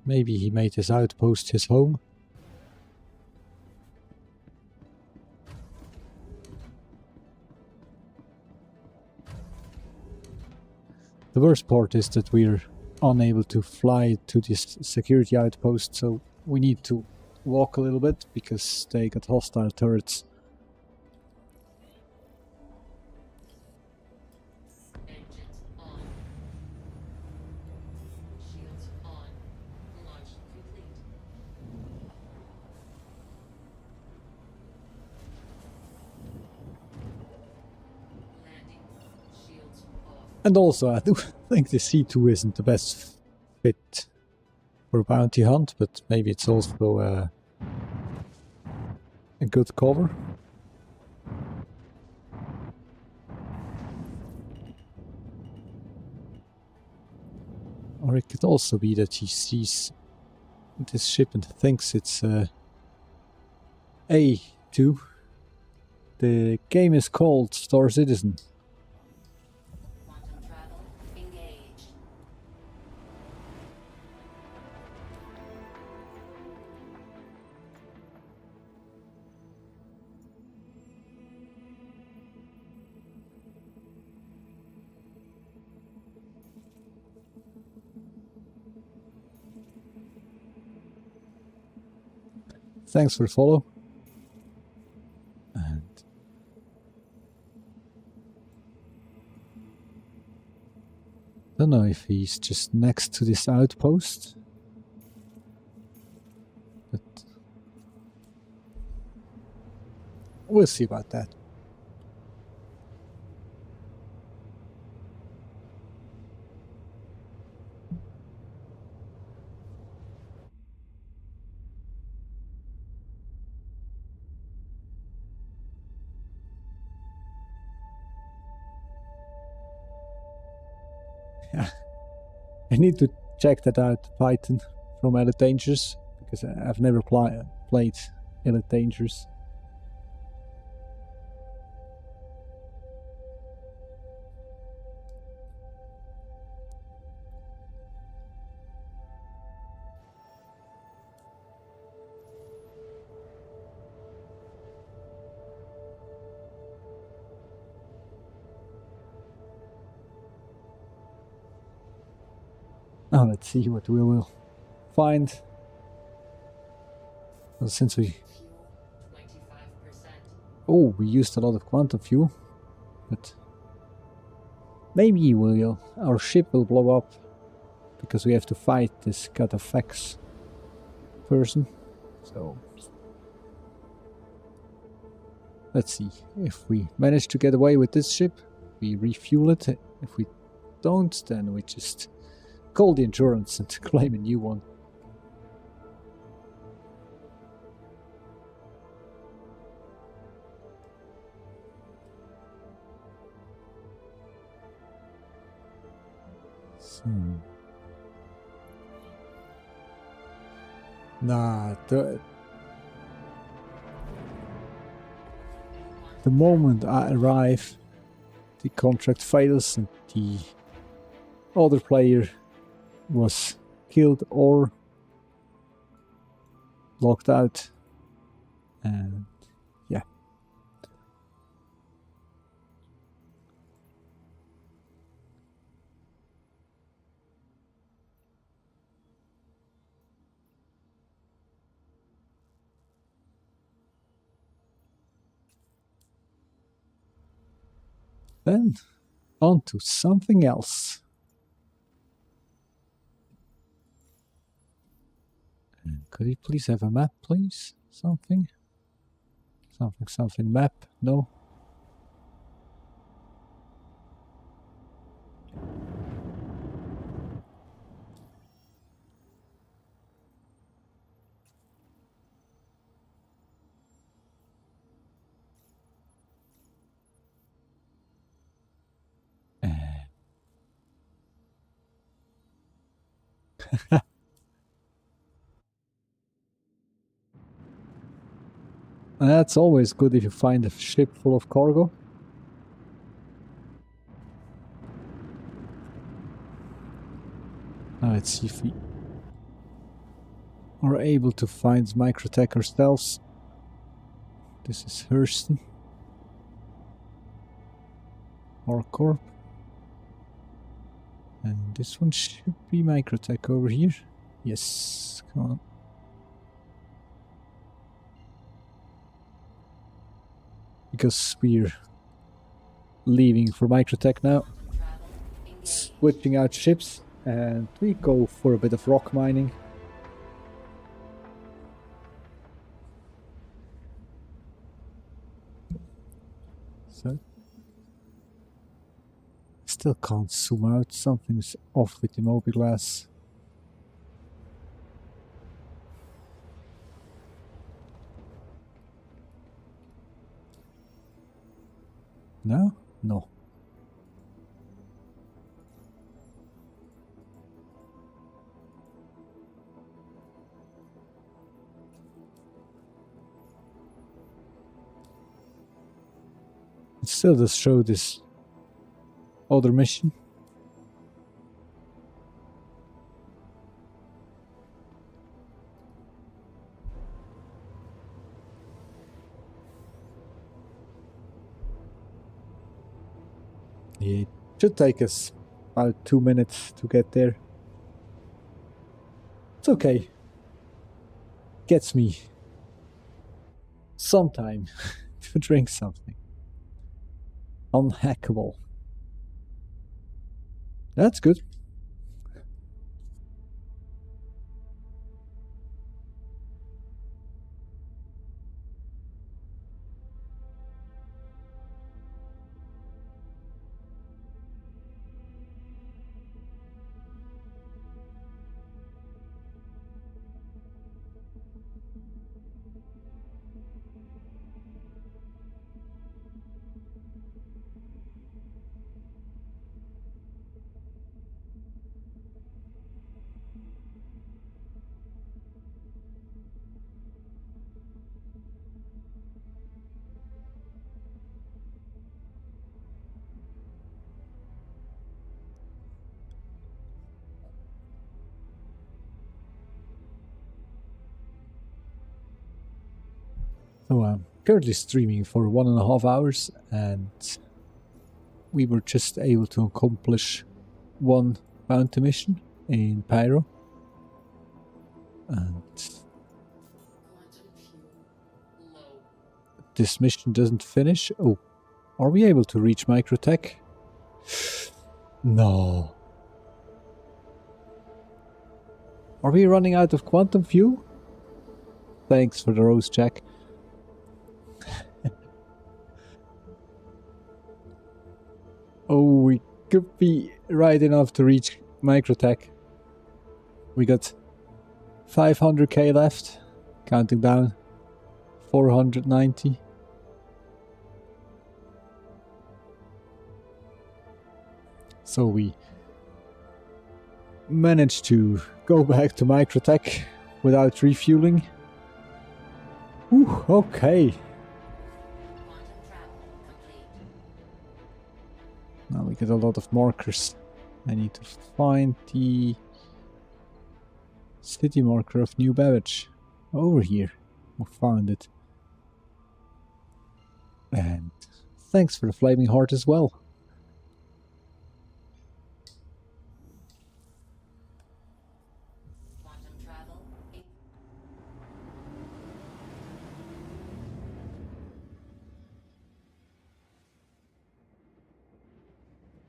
Maybe he made his outpost his home. The worst part is that we're unable to fly to this security outpost, so we need to walk a little bit because they got hostile turrets. Engines on. Shields on. Launch complete. Landing. Shields off. And also, I do think the C2 isn't the best fit for bounty hunt, but maybe it's also a good cover. Or it could also be that he sees this ship and thinks it's A2. The game is called Star Citizen. Quantum travel. Engage. Thanks for the follow. And don't know if he's just next to this outpost, but we'll see about that. Yeah, I need to check that out, Python from Elite Dangerous, because I've never played Elite Dangerous. Now let's see what we will find. Well, since we... Fuel. 25%. Oh, we used a lot of quantum fuel, but maybe our ship will blow up because we have to fight this God of X person. So let's see. If we manage to get away with this ship, we refuel it. If we don't, then we just call the insurance and claim a new one. So. Nah, the moment I arrive, the contract fails and the other player was killed or locked out. And yeah. Then on to something else. And could you please have a map, please? Something? Something map? No? That's always good if you find a ship full of cargo. Now let's see if we are able to find Microtech ourselves. This is Hurston. Corp. And this one should be Microtech over here. Yes, come on. Because we're leaving for Microtech now. Travel engaged. Switching out ships, and we go for a bit of rock mining. So, still can't zoom out. Something's off with the mobiGlass. No? No. It still does show this other mission. It should take us about 2 minutes to get there. It's okay. Gets me some time to drink something. Unhackable. That's good. So I'm currently streaming for 1.5 hours, and we were just able to accomplish one bounty mission in Pyro. And Quantum fuel low. this mission doesn't finish. Oh, are we able to reach Microtech? No. Are we running out of quantum fuel? Thanks for the rose, Jack. Oh, we could be right enough to reach Microtech. We got 500k left, counting down, 490. So we managed to go back to Microtech without refueling. Ooh, okay. Quantum travel complete. Now we get a lot of markers. I need to find the city marker of New Babbage. Over here. We found it. And thanks for the flaming heart as well. Quantum travel.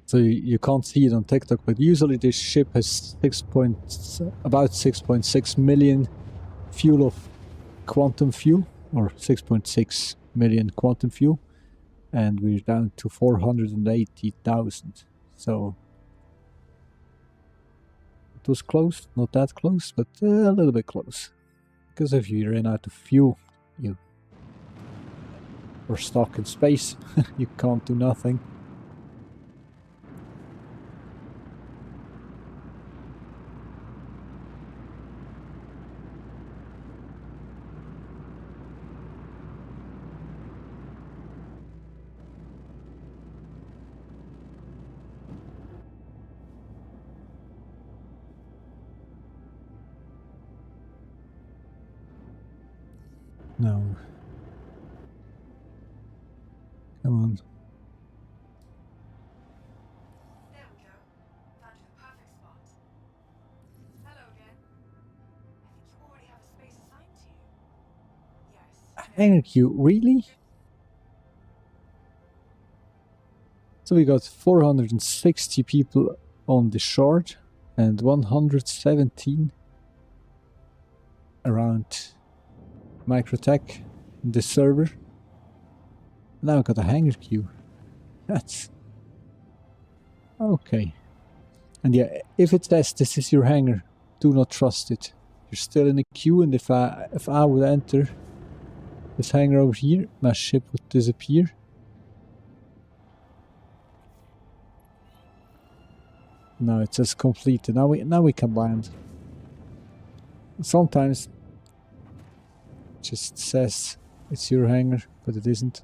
So you can't see it on TikTok, but usually this ship has about 6.6 million fuel of quantum fuel, or 6.6 million quantum fuel, and we're down to 480,000. So it was close, not that close, but a little bit close. Because if you ran out of fuel, you are stuck in space. You can't do nothing. No. Come on. There we go. Found you the perfect spot. Hello again. I think you already have a space assigned to you. Yes. Thank you, really? So we got 460 people on the shard and 117 around Microtech in the server. Now I got a hangar queue. That's okay. And yeah, if it says this is your hangar, do not trust it. You're still in a queue, and if I would enter this hangar over here, my ship would disappear. No, it says completed. Now we can land. Sometimes it just says it's your hangar, but it isn't.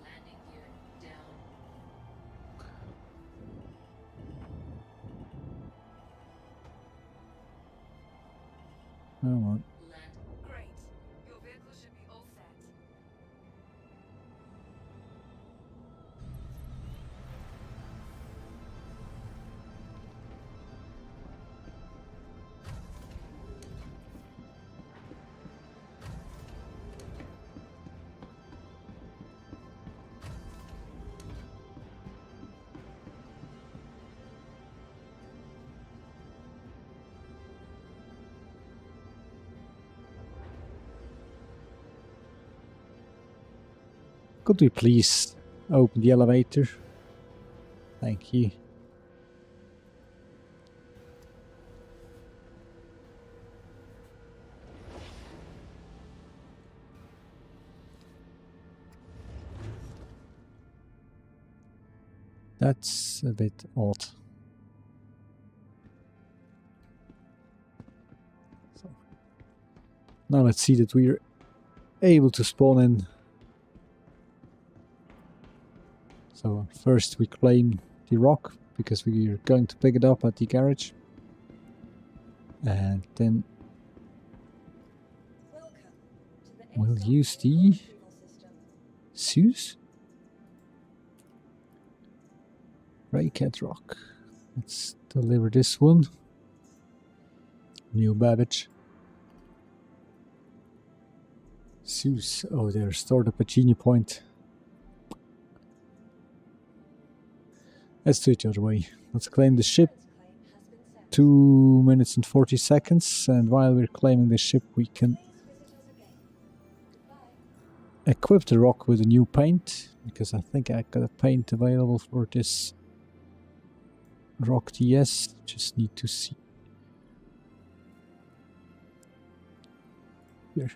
Landing gear down. Come on. Land. Great. Your vehicle should be all set. Could we please open the elevator? Thank you. That's a bit odd. So, now let's see that we're able to spawn in. So first we claim the rock, because we are going to pick it up at the garage. And then Welcome to the we'll ASOC use the vehicle retrieval system. Zeus Raycat rock. Let's deliver this one. New Babbage. Zeus. Oh, they're stored up at Genie Point. Let's do it the other way. Let's claim the ship. Claim has been sent. 2 minutes and 40 seconds. And while we're claiming the ship, we can Please visit us again. Goodbye. equip the rock with a new paint, because I think I got a paint available for this rock TS. Just need to see. Here.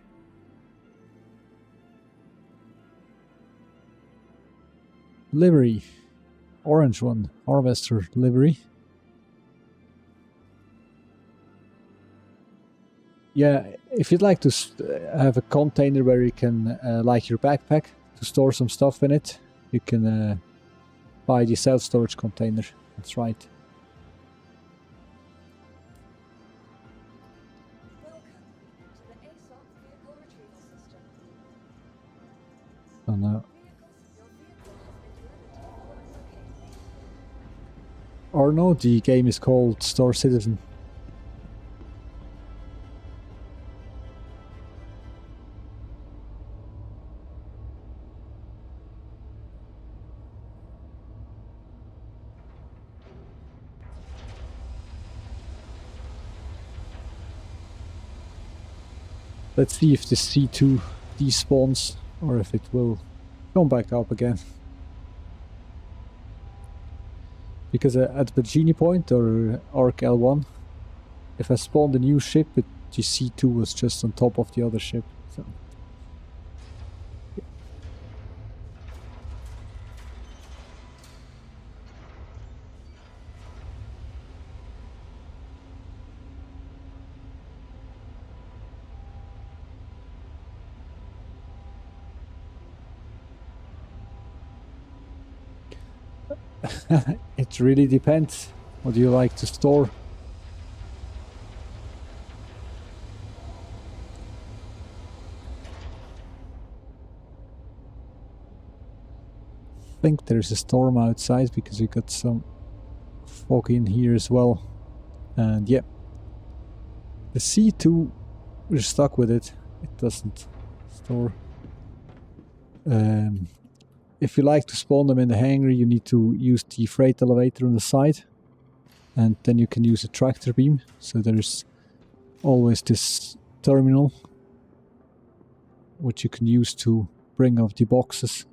Livery. Orange one. Harvester livery. Yeah, if you'd like to have a container where you can, like your backpack, to store some stuff in it, you can buy the self-storage container. That's right. Welcome to the ASOP vehicle retrieval system. Oh no. Your vehicle has been delivered to the following location. Or no, the game is called Star Citizen. Let's see if the C2 despawns or if it will come back up again. Because at Virginia Point or Arc L1, if I spawned a new ship, the C2 was just on top of the other ship. So. It really depends. What do you like to store? I think there's a storm outside because we got some fog in here as well. And yeah, the C2, we're stuck with it. It doesn't store. If you like to spawn them in the hangar, you need to use the freight elevator on the side, and then you can use a tractor beam. So there's always this terminal which you can use to bring up the boxes.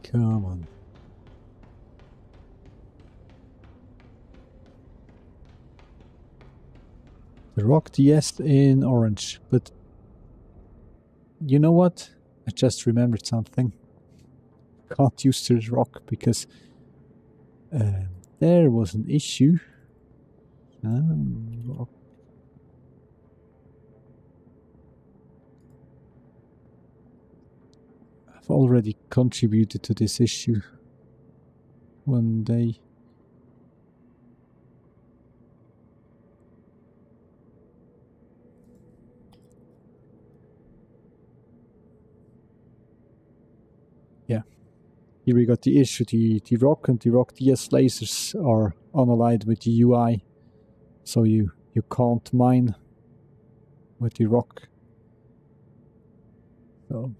Come on. The Rock DS in orange, but you know what? I just remembered something. Can't use the Rock because there was an issue. Rock. I've already contributed to this issue one day. Yeah, here we got the issue. The Rock and the Rock DS lasers are unaligned with the UI, so you can't mine with the Rock. So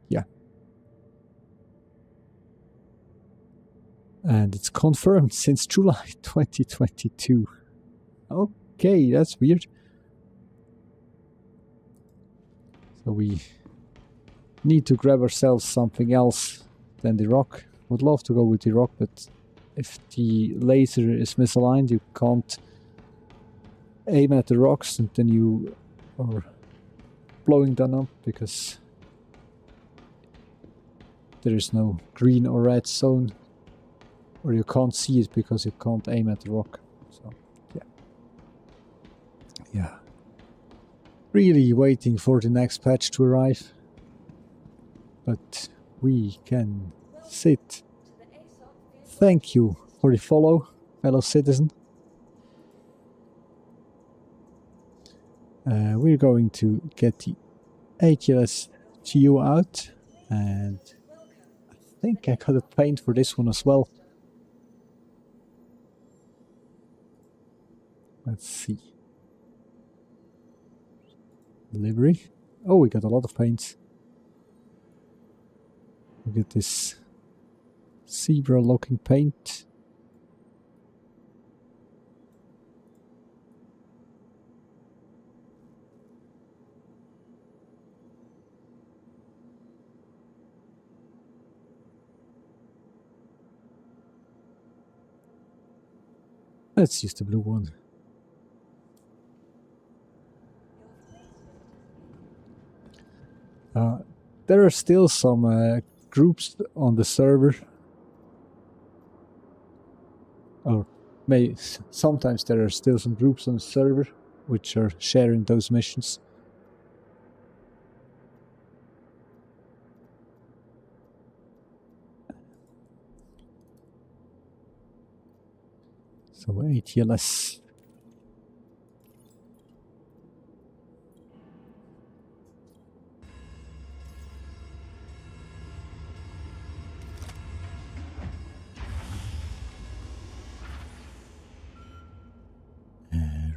yeah. And it's confirmed since July 2022. Okay, that's weird. So we need to grab ourselves something else than the Rock. Would love to go with the Rock, but if the laser is misaligned, you can't aim at the rocks, and then you are blowing them up because there is no green or red zone, or you can't see it because you can't aim at the rock. So yeah, really waiting for the next patch to arrive, but we can sit. Thank you for the follow, fellow citizen. We're going to get the AQS GU out, and I think I got a paint for this one as well. Let's see. Livery. Oh, we got a lot of paints. Look at this zebra looking paint. Let's use the blue one. There are still some groups on the server. Or sometimes there are still some groups on the server which are sharing those missions. So ATLS.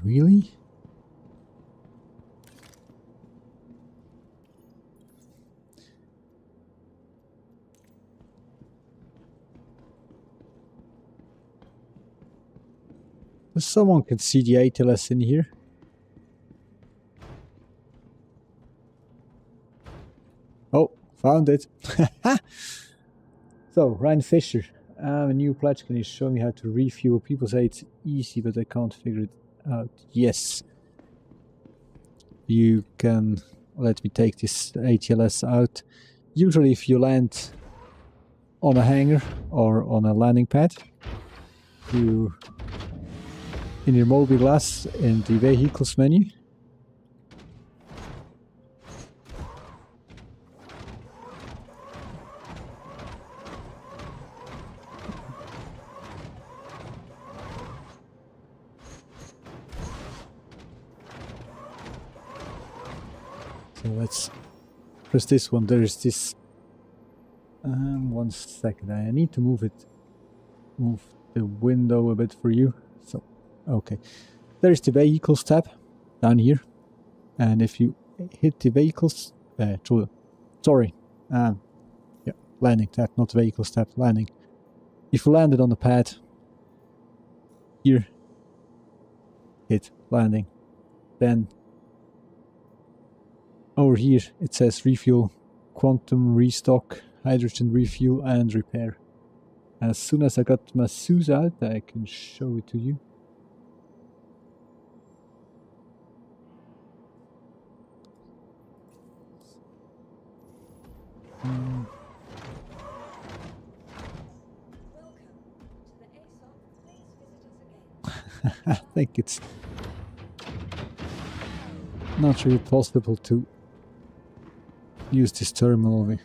Really? Someone can see the ATLS in here. Oh, found it. So, Ryan Fisher. A new pledge. Can you show me how to refuel? People say it's easy, but I can't figure it out. Yes. You can... Let me take this ATLS out. Usually if you land on a hangar or on a landing pad, you... in your mobile glass in the vehicles menu, so let's press this one. There is this 1 second, I need to move the window a bit for you. So okay, there's the vehicles tab down here, and if you hit the vehicles, landing tab, not vehicles tab, landing. If you landed on the pad, here, hit landing. Then over here it says refuel, quantum restock, hydrogen refuel, and repair. As soon as I got my Zeus out, I can show it to you. Welcome to the ASOP. Please visit us again. I think it's not really possible to use this terminal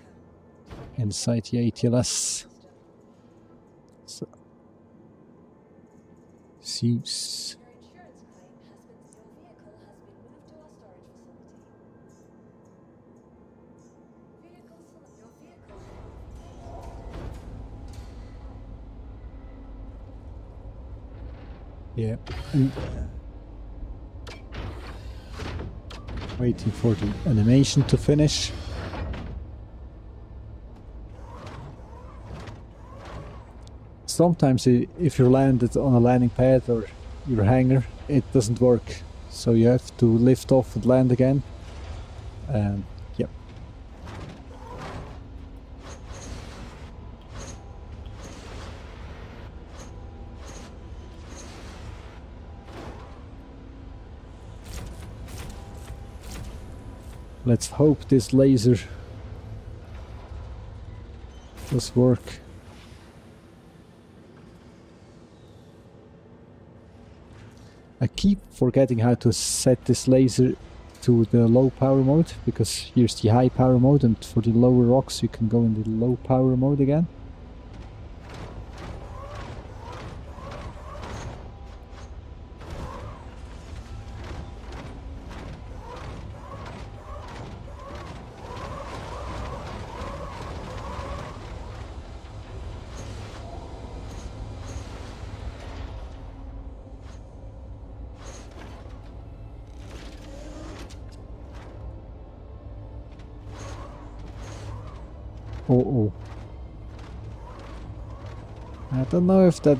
inside the ATLS. So, Zeus. Your insurance claim has been. Your vehicle has been moved to our storage facility. Your vehicle. Yeah, and waiting for the animation to finish. Sometimes if you're landed on a landing pad or your hangar, it doesn't work. So you have to lift off and land again. Yep. Let's hope this laser does work. I keep forgetting how to set this laser to the low power mode, because here's the high power mode, and for the lower rocks you can go in the low power mode again. Oh. I don't know if that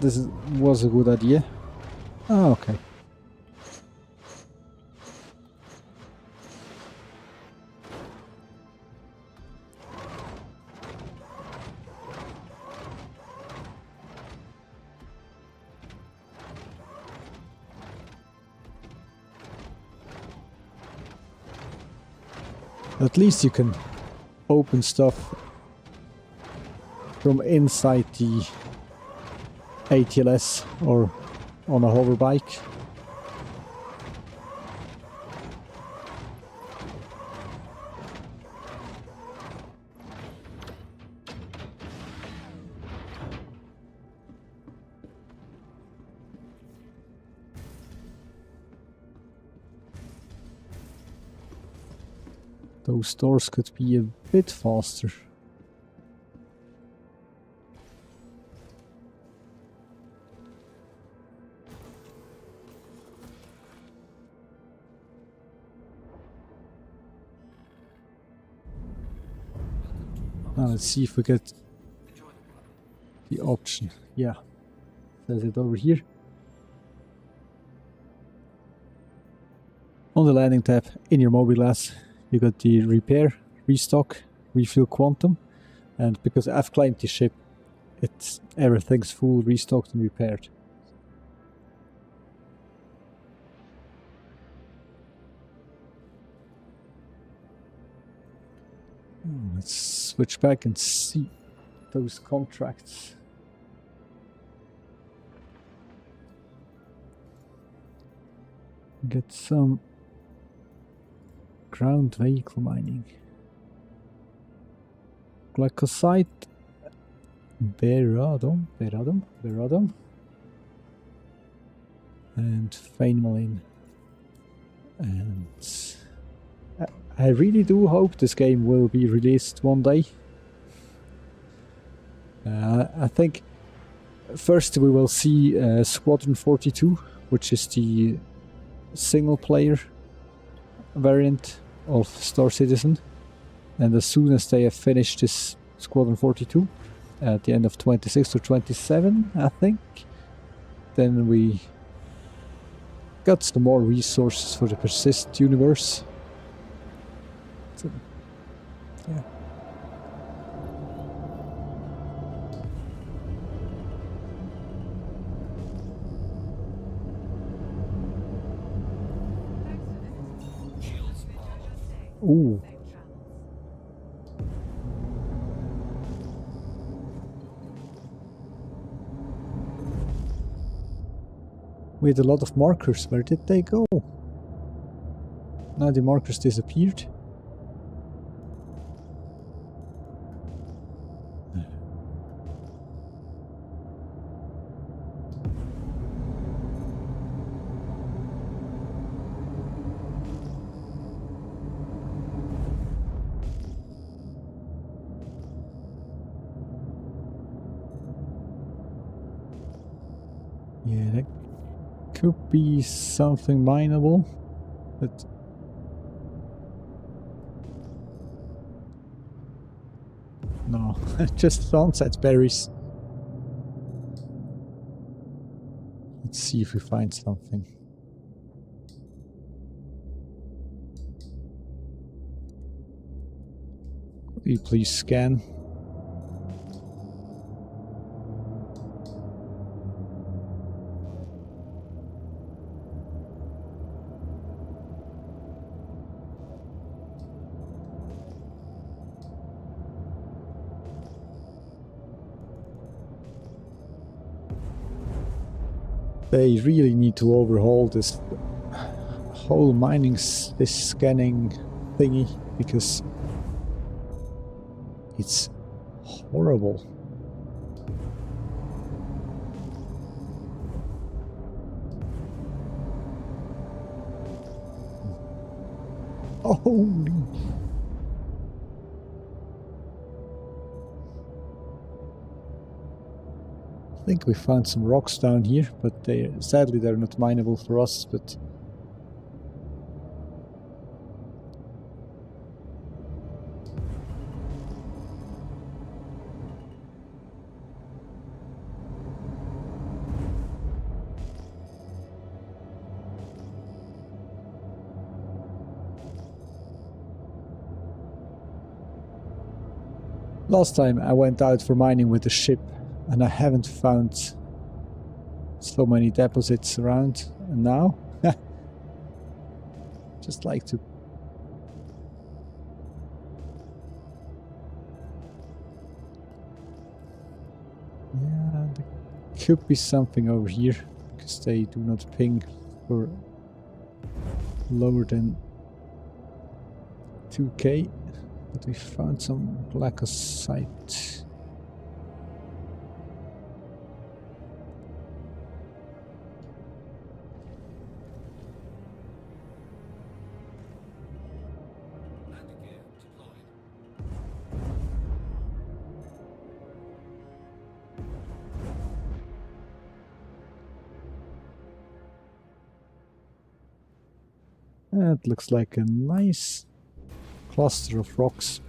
was a good idea. Oh, okay. At least you can open stuff from inside the ATLS or on a hover bike. Those doors could be a bit faster. Now let's see if we get the option. Yeah, says it over here. On the landing tab in your mobiGlas, you got the repair, restock, refuel quantum, and because I've claimed the ship, everything's full restocked and repaired. Let's switch back and see those contracts. Get some ground vehicle mining. Glycosite, Beradum, and Phenolin. And I really do hope this game will be released one day. I think first we will see Squadron 42, which is the single player variant of Star Citizen, and as soon as they have finished this Squadron 42 at the end of 26 or 27, I think, then we got some more resources for the Persist universe. So, yeah. Ooh. We had a lot of markers. Where did they go? Now the markers disappeared. Yeah, that could be something mineable, but no, just sunset berries. Let's see if we find something. Could you please scan? They really need to overhaul this whole this scanning thingy, because it's horrible. Holy! I think we found some rocks down here, but sadly they're not mineable for us, but last time I went out for mining with the ship and I haven't found so many deposits around, and now just like to could be something over here, because they do not ping for lower than 2k, but we found some lack of sight. Landing gear deployed. That looks like a nice cluster of rocks.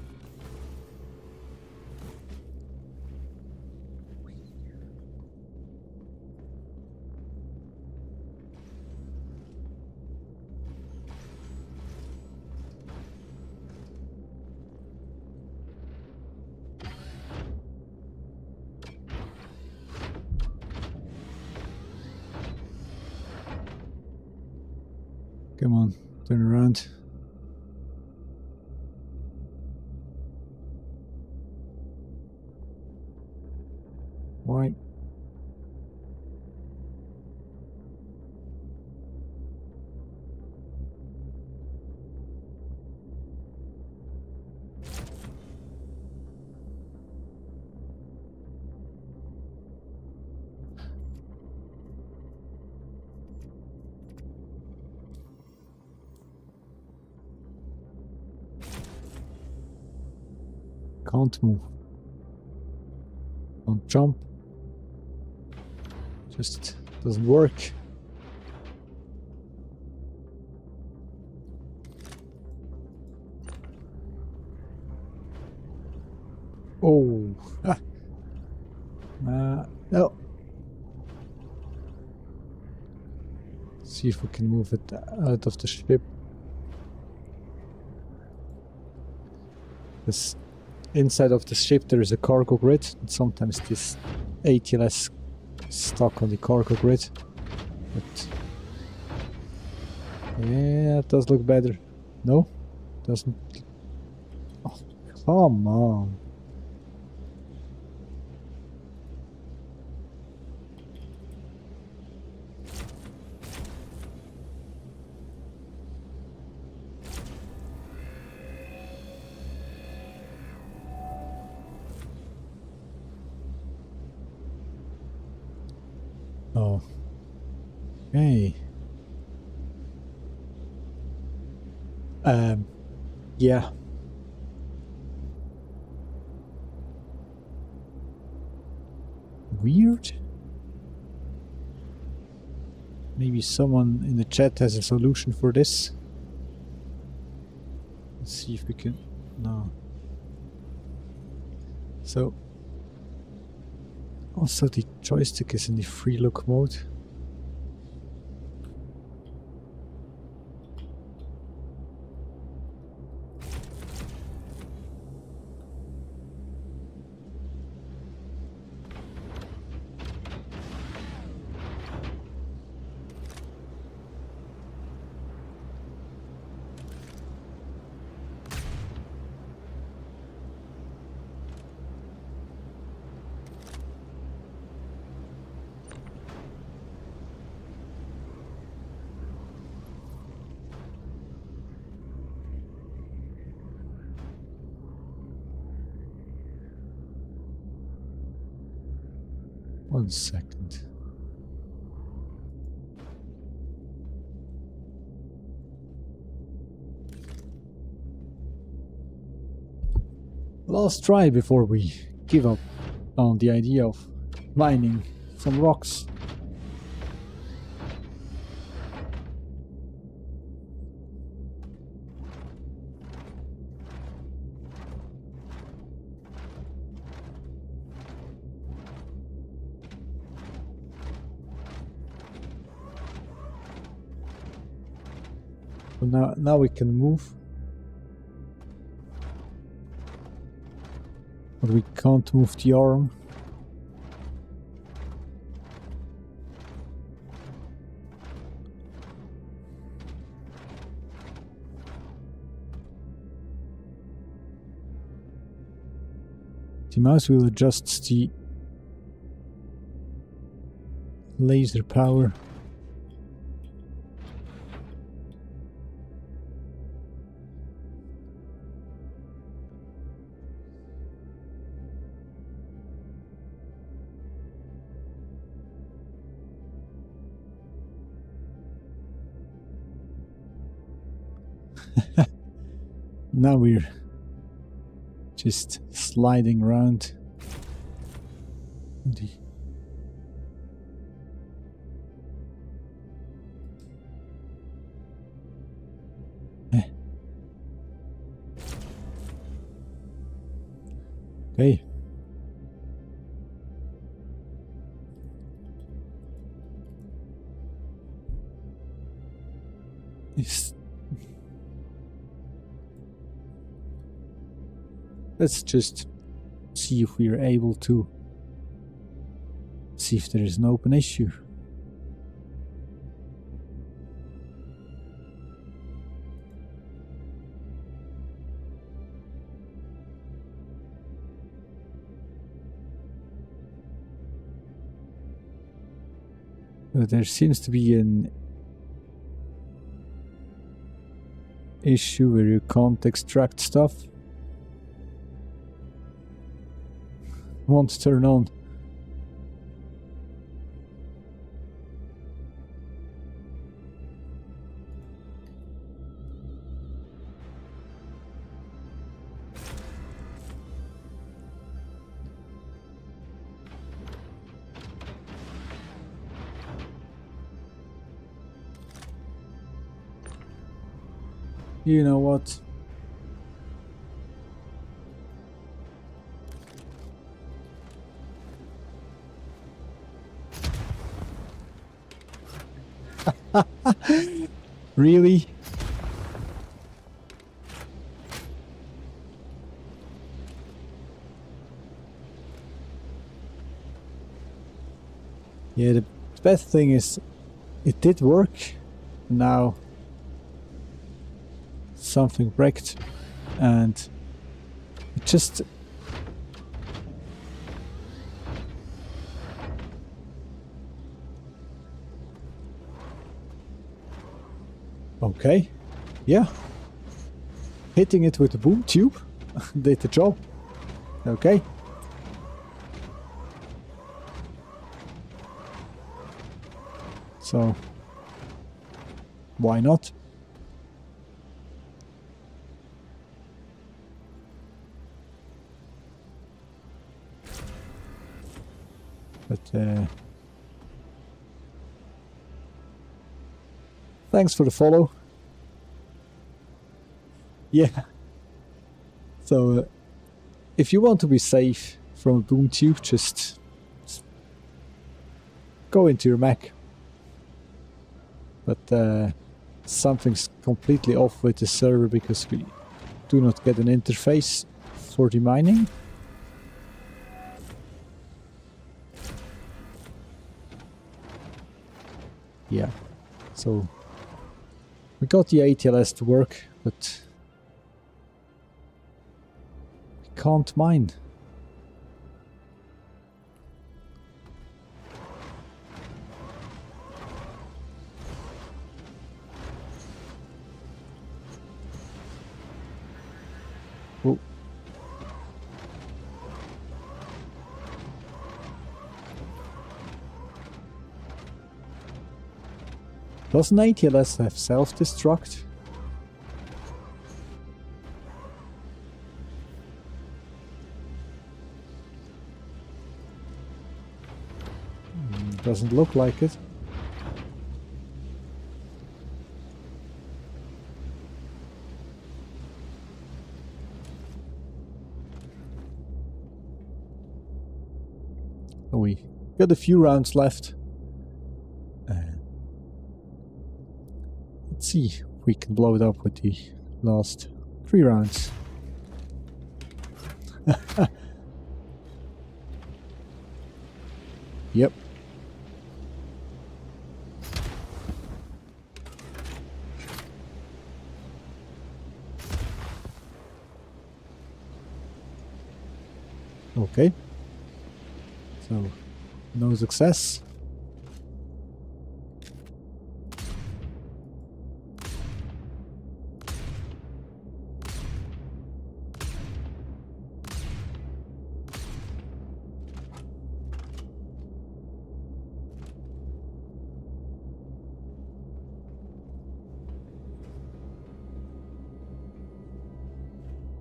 Come on, turn around. Why? Can't move. Can't jump. Just doesn't work. Oh. Ah. No. See if we can move it out of the ship. This inside of the ship there is a cargo grid, and sometimes this ATLS is stuck on the cargo grid. But yeah, it does look better. No? Doesn't. Oh, come on. Oh. Hey. Yeah. Weird. Maybe someone in the chat has a solution for this. Let's see if we can. No. So. Also, the joystick is in the free look mode. One second. Last try before we give up on the idea of mining some rocks. So now we can move. But we can't move the arm. The mouse wheel adjusts the laser power. Now we're just sliding around. Okay. Let's just see if we are able to see if there is an open issue. There seems to be an issue where you can't extract stuff. Won't turn on. You know what? Really? Yeah, the best thing is it did work. Now something wrecked and it just okay, yeah, hitting it with the boom tube did the job. Okay, so why not? But thanks for the follow. Yeah. So if you want to be safe from a boom tube, just go into your Mac. But something's completely off with the server because we do not get an interface for the mining. Yeah, so we got the ATLS to work, but we can't mine. Oh. Doesn't ATLS have self-destruct? Doesn't look like it. Oh, we got a few rounds left. Let's see if we can blow it up with the last 3 rounds. Yep. Okay. So, no success.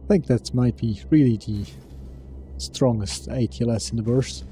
I think that might be really the strongest ATLS in the verse.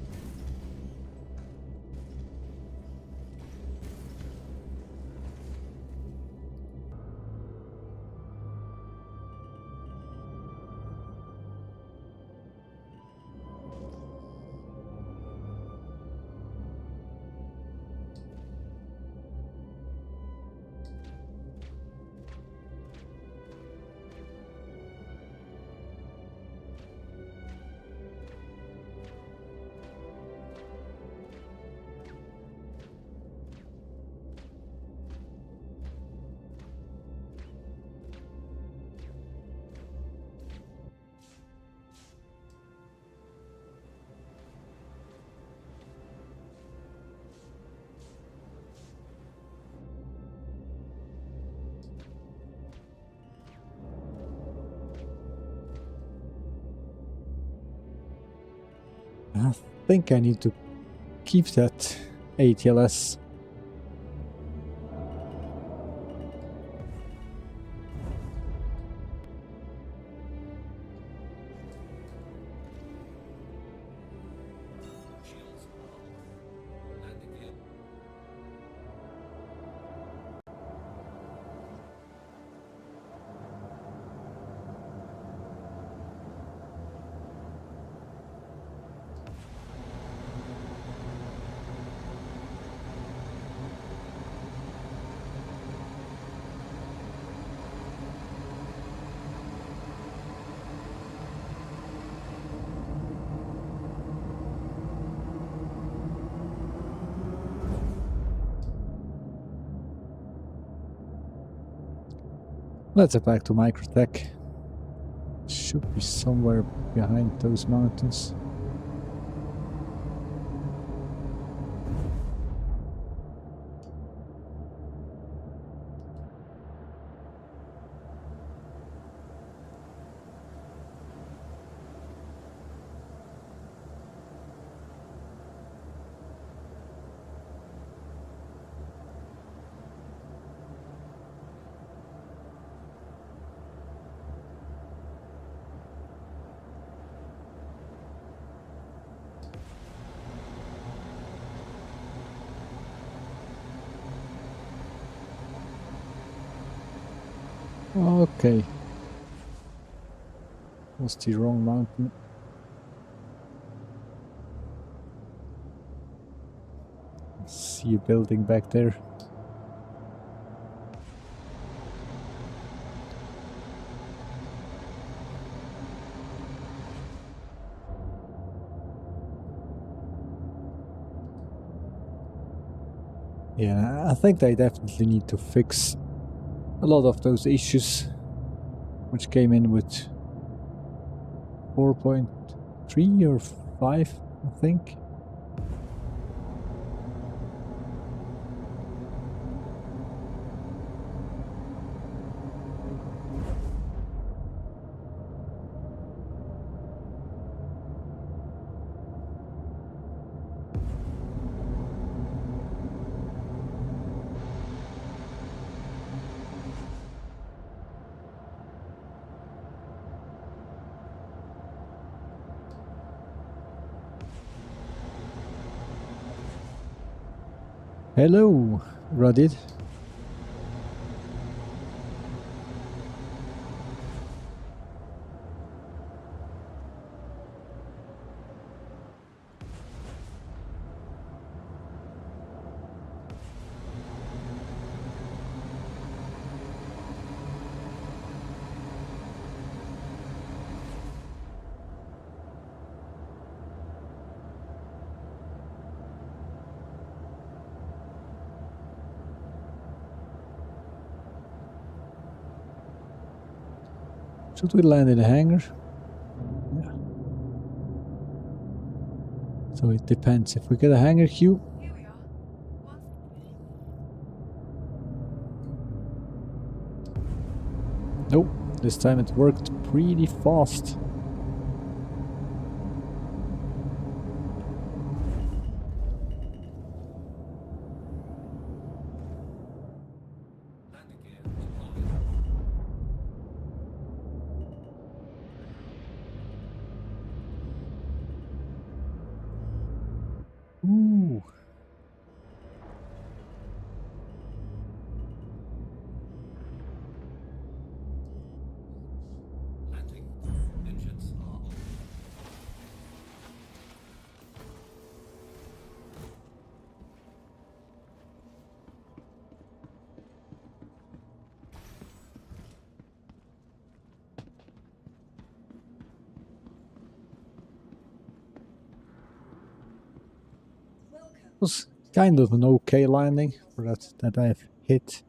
I think I need to keep that ATLS. Shields on. Landing gear. Let's head back to Microtech. Should be somewhere behind those mountains. Okay. Was the wrong mountain. See a building back there. Yeah, I think they definitely need to fix a lot of those issues which came in with 4.3 or 5, I think. Hello, Radid. Should we land in a hangar? Yeah. So it depends. If we get a hangar queue, Here we are. Once nope. This time it worked pretty fast. Landing gear deployed. Was kind of an okay landing for that I've hit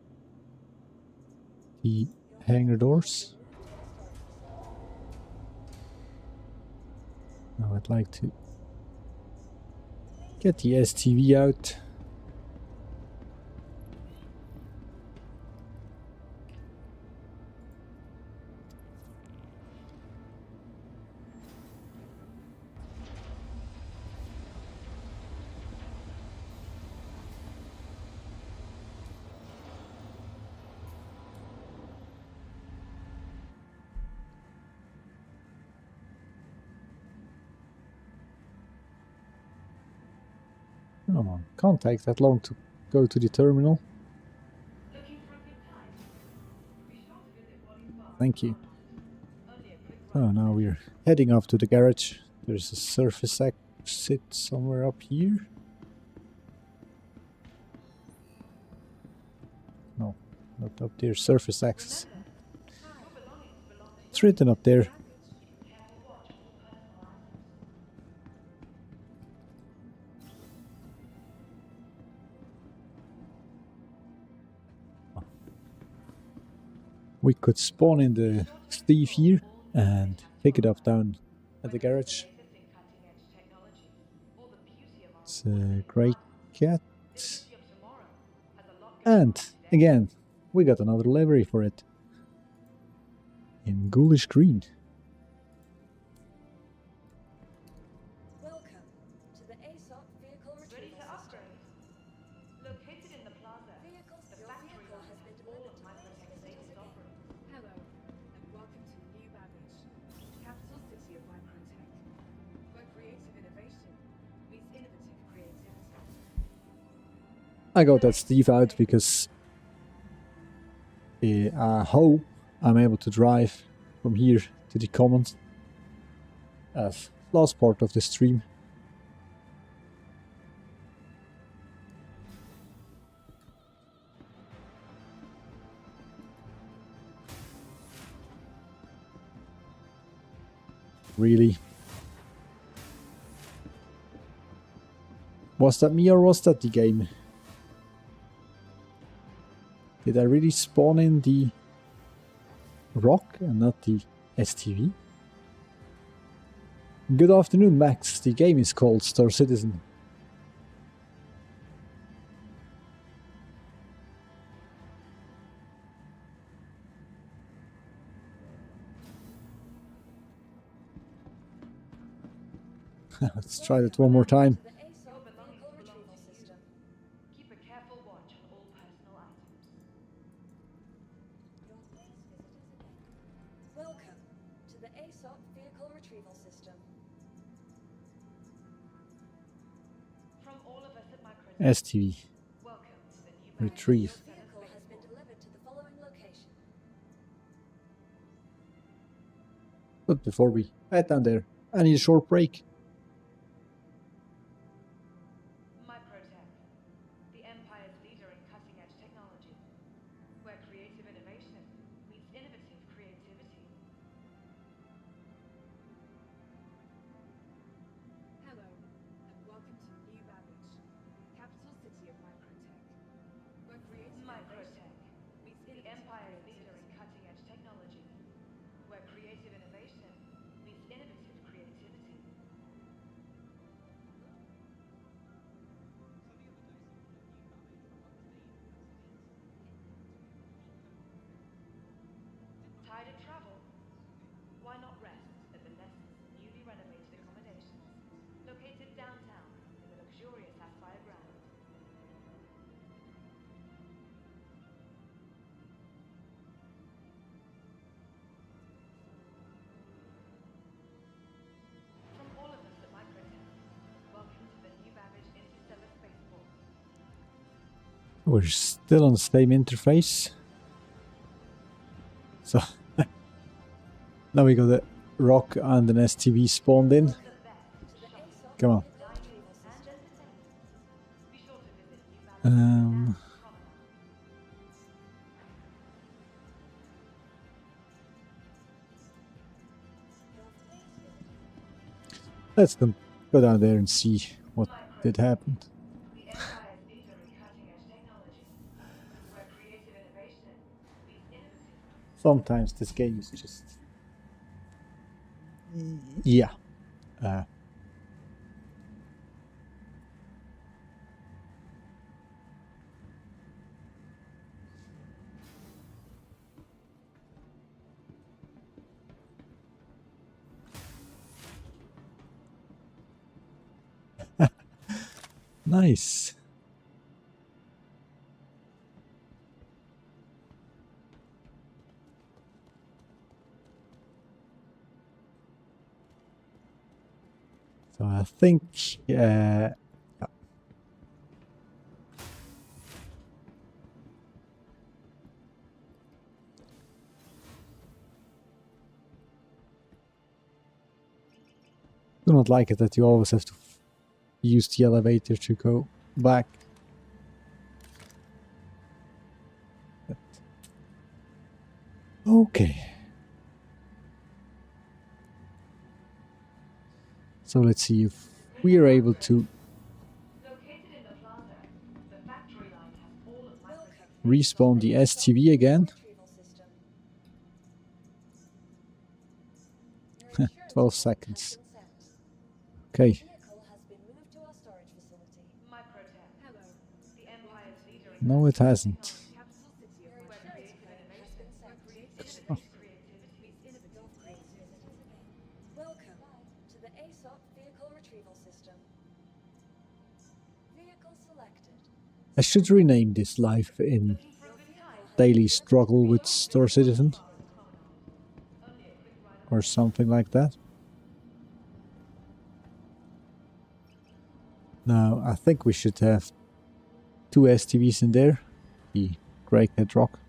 the hangar doors. Now I'd like to get the STV out. Oh, can't take that long to go to the terminal. Thank you. Oh, now we're heading up to the garage. There's a surface exit somewhere up here. No, not up there. Surface access. It's written up there. We could spawn in the Steve here and pick it up down at the garage. It's a grey cat. And again, we got another livery for it. In ghoulish green. Welcome to the ASOP vehicle retrieval system. Located in the plaza, Vehicle, the your factory vehicle line has been all delivered of to my the protected space sales again. offering. Hello, and welcome to New Babbage, capital city of microtech, where creative innovation meets innovative creativity. I got that Steve out because I hope I'm able to drive from here to the commons as last part of the stream. Really? Was that me or was that the game? Did I really spawn in the rock and not the STV? Good afternoon, Max. The game is called Star Citizen. Let's try that one more time. To the ASOP vehicle retrieval system. Keep a careful watch on all personal items. Your space visitors again. Welcome to the ASOP vehicle retrieval system. From all of us at Microtech, STV. welcome to the new Retrieve. Your vehicle has been delivered to the following location. But before we head down there, I need a short break. Microtech, the empire's leader in cutting-edge technology, where creative innovation meets innovative creativity. Hello, and welcome to New Babbage, capital city of microtech, where creative innovation Microtech, meets the innovative empire's leader in creativity. cutting-edge technology, where creative innovation meets innovative creativity. Tired of travel? Why not rest at the Nest's newly renovated accommodations, located downtown in the luxurious Sapphire Ground. From all of us at Microtech, welcome to the new Babbage Interstellar Spaceport. We're still on the same interface. So now we got the rock and an STV spawned in. The best To the ASOP Come on. vehicle retrieval and system. entertainment. Be sure to visit New Babbage Um, Promenade. Your space visitors again. Let's go down there and see what did happen. The Sometimes this game is just... Yeah. Nice. So I think yeah. Do not like it that you always have to use the elevator to go back. But okay. So let's see if we are able to Located in the plaza, the factory line has all of Welcome. respawn the STV again. Retrieval system. Your insurance 12 report seconds. has been sent. Okay. The vehicle has been moved to our storage facility. Microtech. Hello. The Empire's leader in No, it hasn't. capital city Your of insurance creative report has innovation. been sent. Creativity meets Your innovative call visit is available. Welcome to the ASOP vehicle retrieval system. Vehicle selected. I should rename this life in Looking for a good time. Daily Struggle with Star Citizen or something like that. Now I think we should have 2 STVs in there. The Greyhead Rock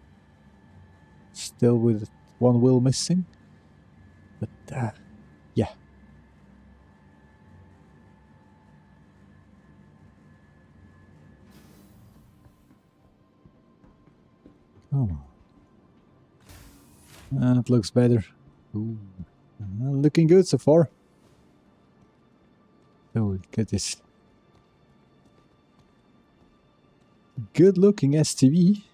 still with 1 wheel missing, but yeah. Come on. It looks better. Ooh. Looking good so far. So we get this good looking STV.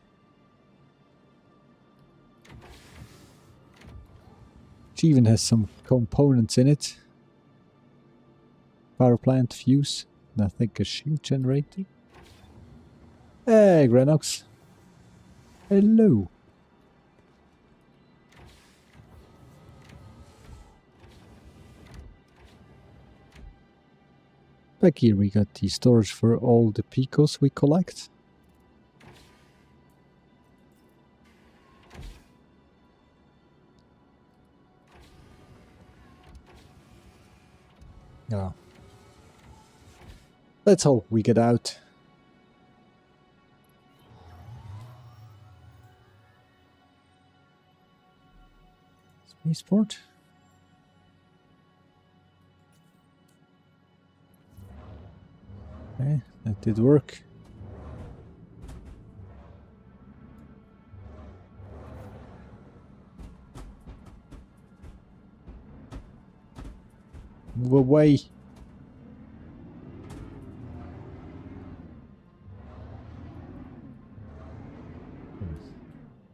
Which even has some components in it. Power plant, fuse, and I think a shield generator. Hey, Grenox. Hello. Back here we got the storage for all the picos we collect. Yeah. Let's hope we get out. Spaceport. Okay, that did work. Move away.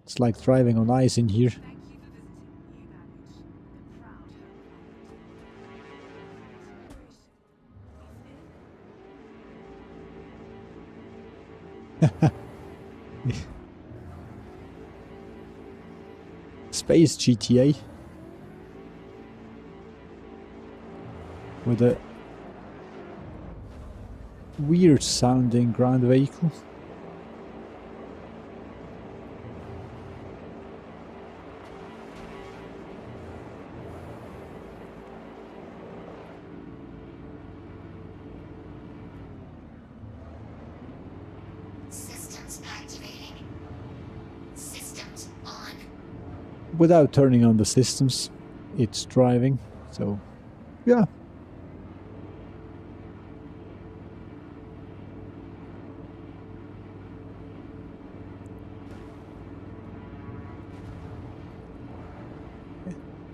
It's like driving on ice in here. Thank you for visiting New Baggage, the proud home of Space GTA with a weird sounding ground vehicle. Systems activating. Systems on. Without turning on the systems, it's driving, so yeah.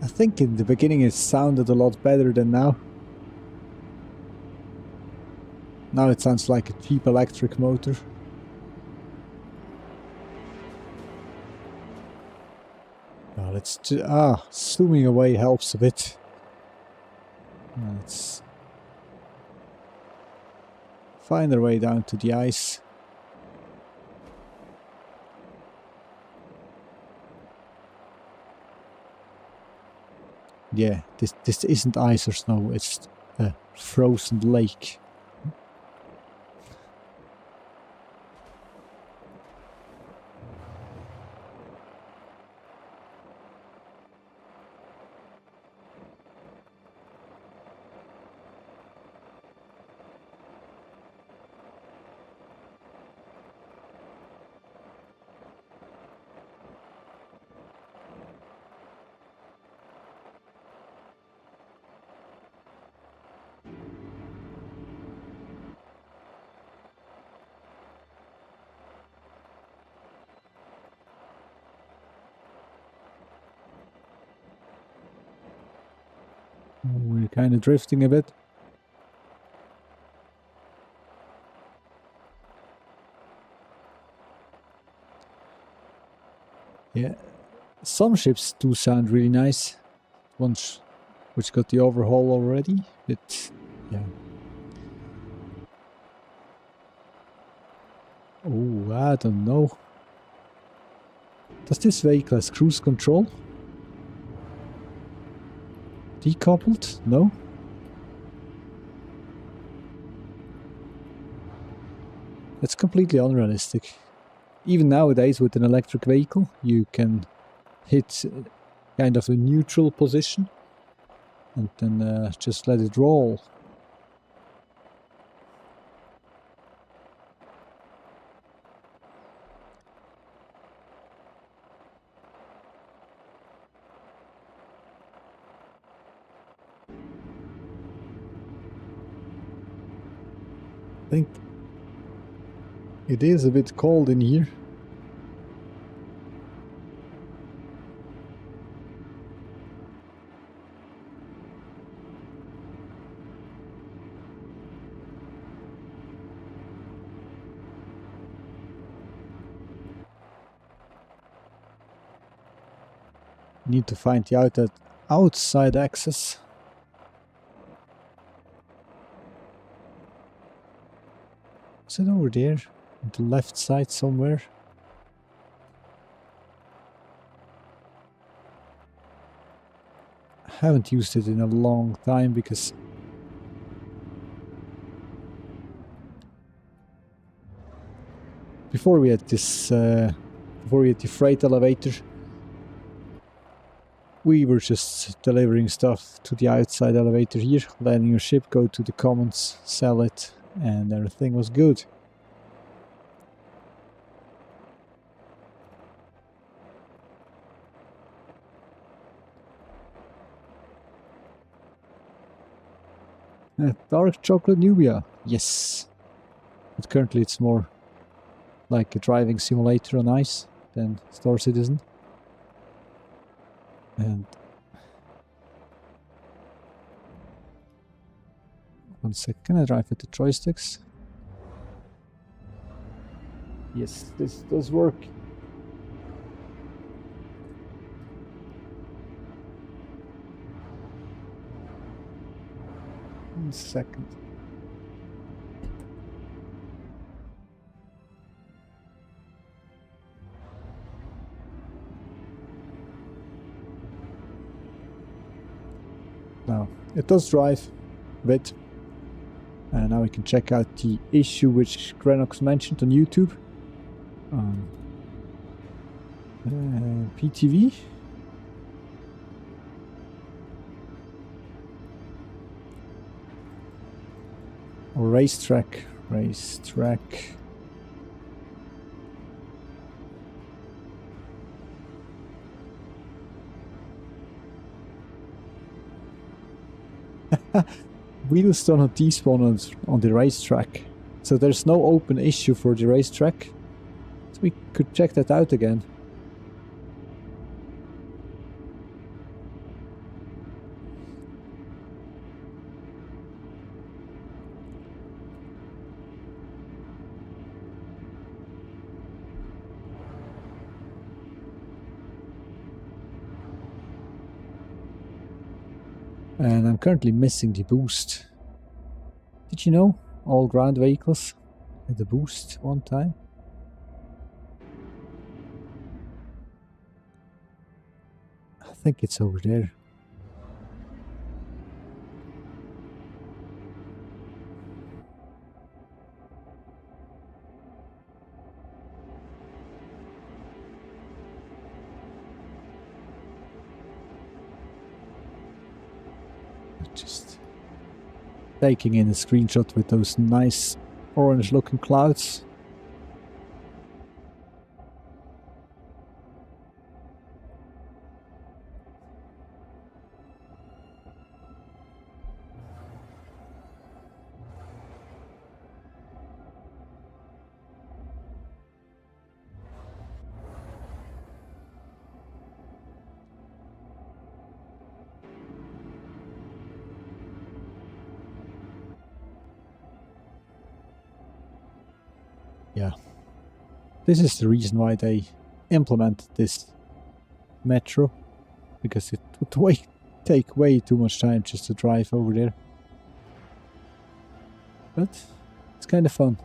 I think in the beginning it sounded a lot better than now. Now it sounds like a cheap electric motor. it's zooming away helps a bit. Let's find our way down to the ice. Yeah, this isn't ice or snow, it's a frozen lake. We're kind of drifting a bit. Yeah, some ships do sound really nice. Ones which got the overhaul already, but yeah. Oh, I don't know. Does this vehicle has cruise control? Decoupled? No? That's completely unrealistic. Even nowadays with an electric vehicle, you can hit kind of a neutral position and then just let it roll. I think it is a bit cold in here. Need to find the outside access. Is it over there? On the left side somewhere? I haven't used it in a long time because before we had this, before we had the freight elevator, we were just delivering stuff to the outside elevator here, letting your ship go to the commons, sell it, and everything was good. Dark chocolate Nubia, yes. But currently it's more like a driving simulator on ice than Star Citizen. And one sec, can I drive with the joysticks? Yes, this does work. One second. Now, it does drive a bit. And now we can check out the issue which Grenox mentioned on YouTube. PTV. Or racetrack. Racetrack. Wheels do not despawn on the racetrack, so there's no open issue for the racetrack. So we could check that out again. And I'm currently missing the boost. Did you know all ground vehicles had the boost one time? I think it's over there. Just taking in a screenshot with those nice orange looking clouds. Yeah, this is the reason why they implemented this metro, because it would take way too much time just to drive over there. But it's kind of fun.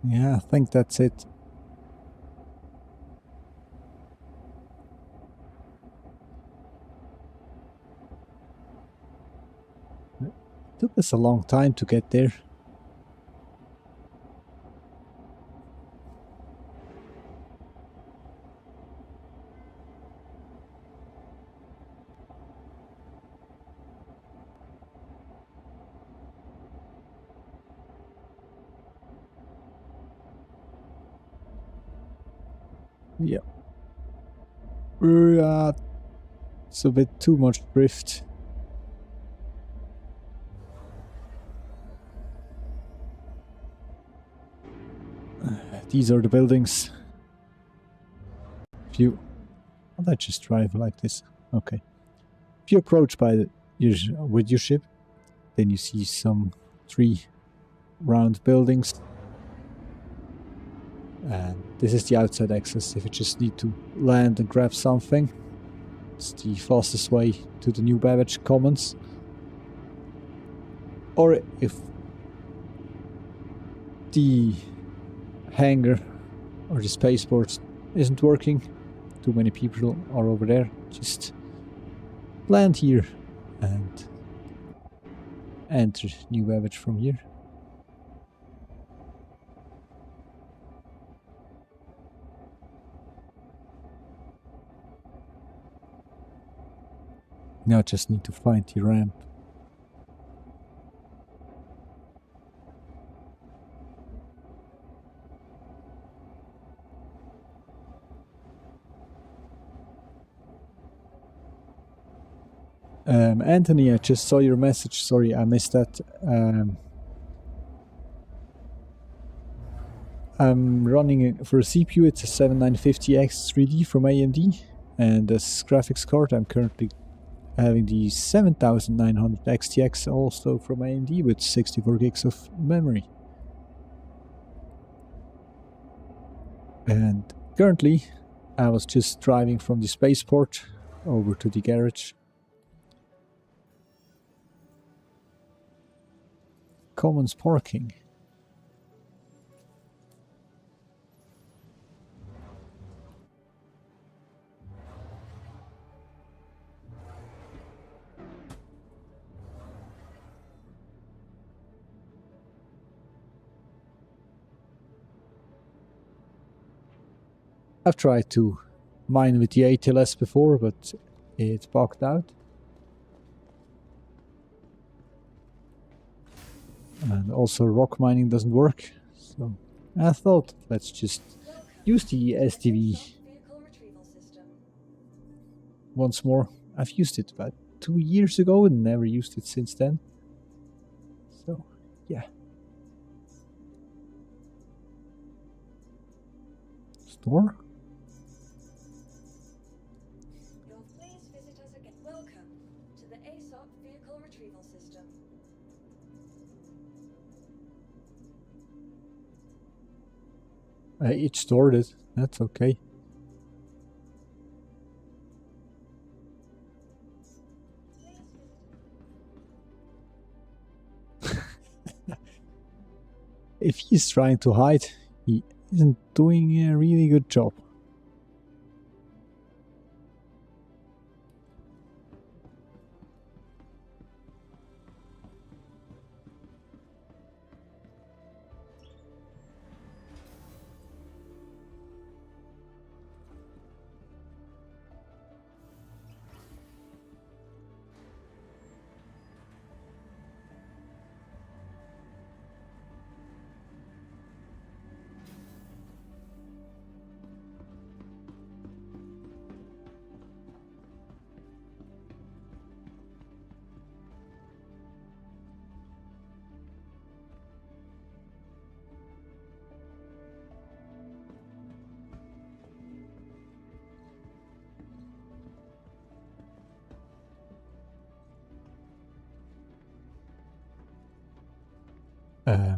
Yeah, I think that's it. It took us a long time to get there. Yeah. It's a bit too much drift. These are the buildings. If you... Let's just drive like this. Okay. If you approach with your ship, then you see some 3 round buildings. And this is the outside access. If you just need to land and grab something, it's the fastest way to the New Babbage Commons. Or if the hangar or the spaceport isn't working, too many people are over there, just land here and enter New Babbage from here. Now I just need to find the ramp. Anthony, I just saw your message. Sorry, I missed that. I'm running for a CPU. It's a 7950X 3D from AMD, and as graphics card, I'm currently having the 7900 XTX also from AMD with 64 gigs of memory. And currently, I was just driving from the spaceport over to the garage. Commons parking. I've tried to mine with the ATLS before, but it bugged out. And also rock mining doesn't work. So I thought, let's just Welcome use the to STV ASOP Vehicle Retrieval System. once more. I've used it about 2 years ago and never used it since then. So, yeah. Store? Please visit us again. Welcome to the ASOP Vehicle Retrieval System. It stored it. That's okay. If he's trying to hide, he isn't doing a really good job.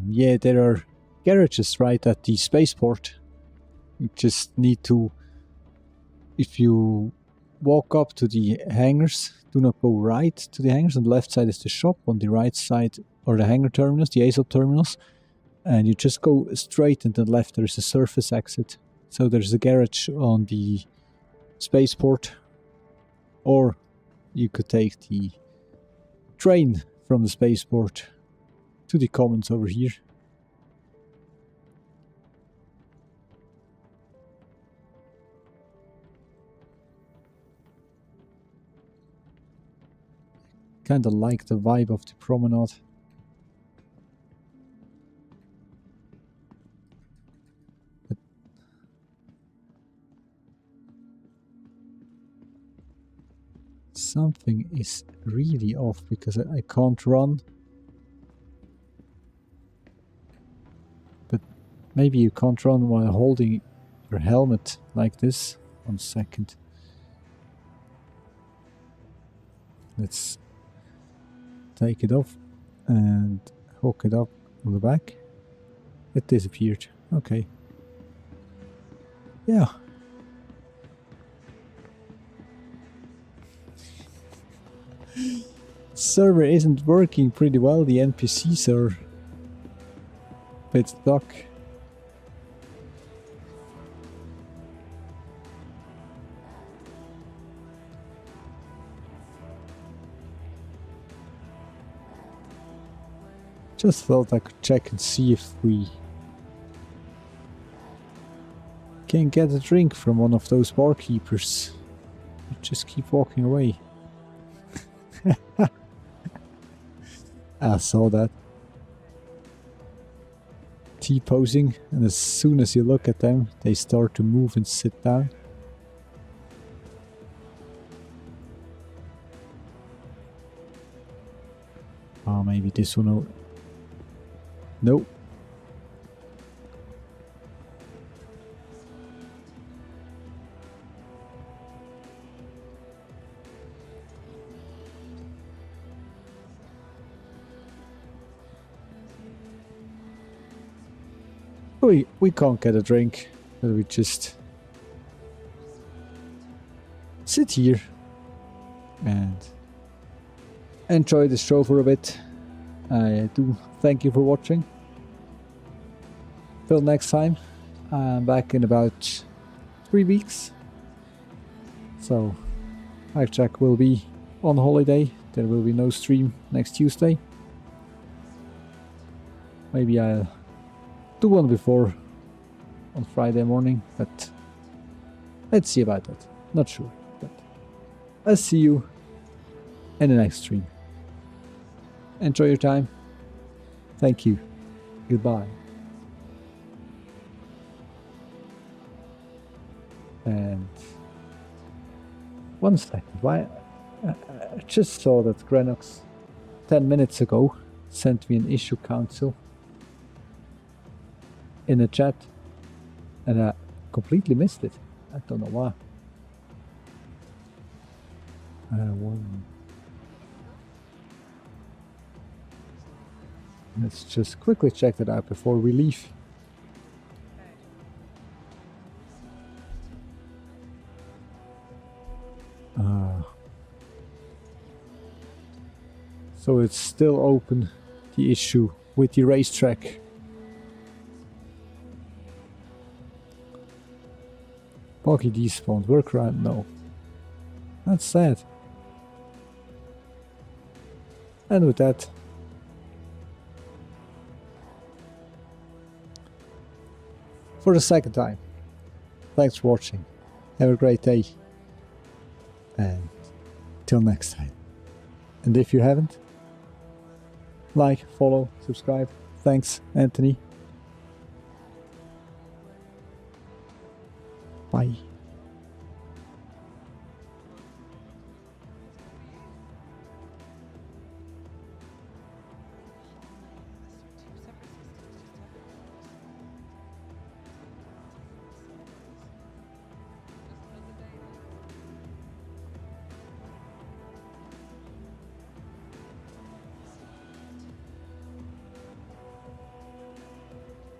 Yeah, there are garages right at the spaceport. You just need to, if you walk up to the hangars, do not go right to the hangars. On the left side is the shop, on the right side are the hangar terminals, the ASOP terminals. And you just go straight, and then left there is a surface exit. So there's a garage on the spaceport, or you could take the train from the spaceport to the commons over here. Kinda like the vibe of the promenade. But something is really off because I can't run. But maybe you can't run while holding your helmet like this. 1 second. Let's take it off and hook it up on the back. It disappeared. Okay. Yeah. Server isn't working pretty well. The NPCs are a bit stuck. Just thought I could check and see if we can get a drink from one of those barkeepers. Just keep walking away. I saw that. T-posing, and as soon as you look at them, they start to move and sit down. Oh, maybe this one will... Nope. We can't get a drink, but we just sit here and enjoy the show for a bit. I do thank you for watching. Till next time, I'm back in about 3 weeks. So, Hackchak will be on holiday. There will be no stream next Tuesday. Maybe I'll do one before on Friday morning, but let's see about that. Not sure, but I'll see you in the next stream. Enjoy your time. Thank you. Goodbye. And 1 second, why? I just saw that Grenox 10 minutes ago sent me an issue council in a chat, and I completely missed it. I don't know why. Let's just quickly check that out before we leave. So it's still open, the issue with the racetrack. Boggy despawned, workaround, no. That's sad. And with that, for the second time, thanks for watching. Have a great day. And till next time. And if you haven't, like, follow, subscribe. Thanks, Anthony. Bye.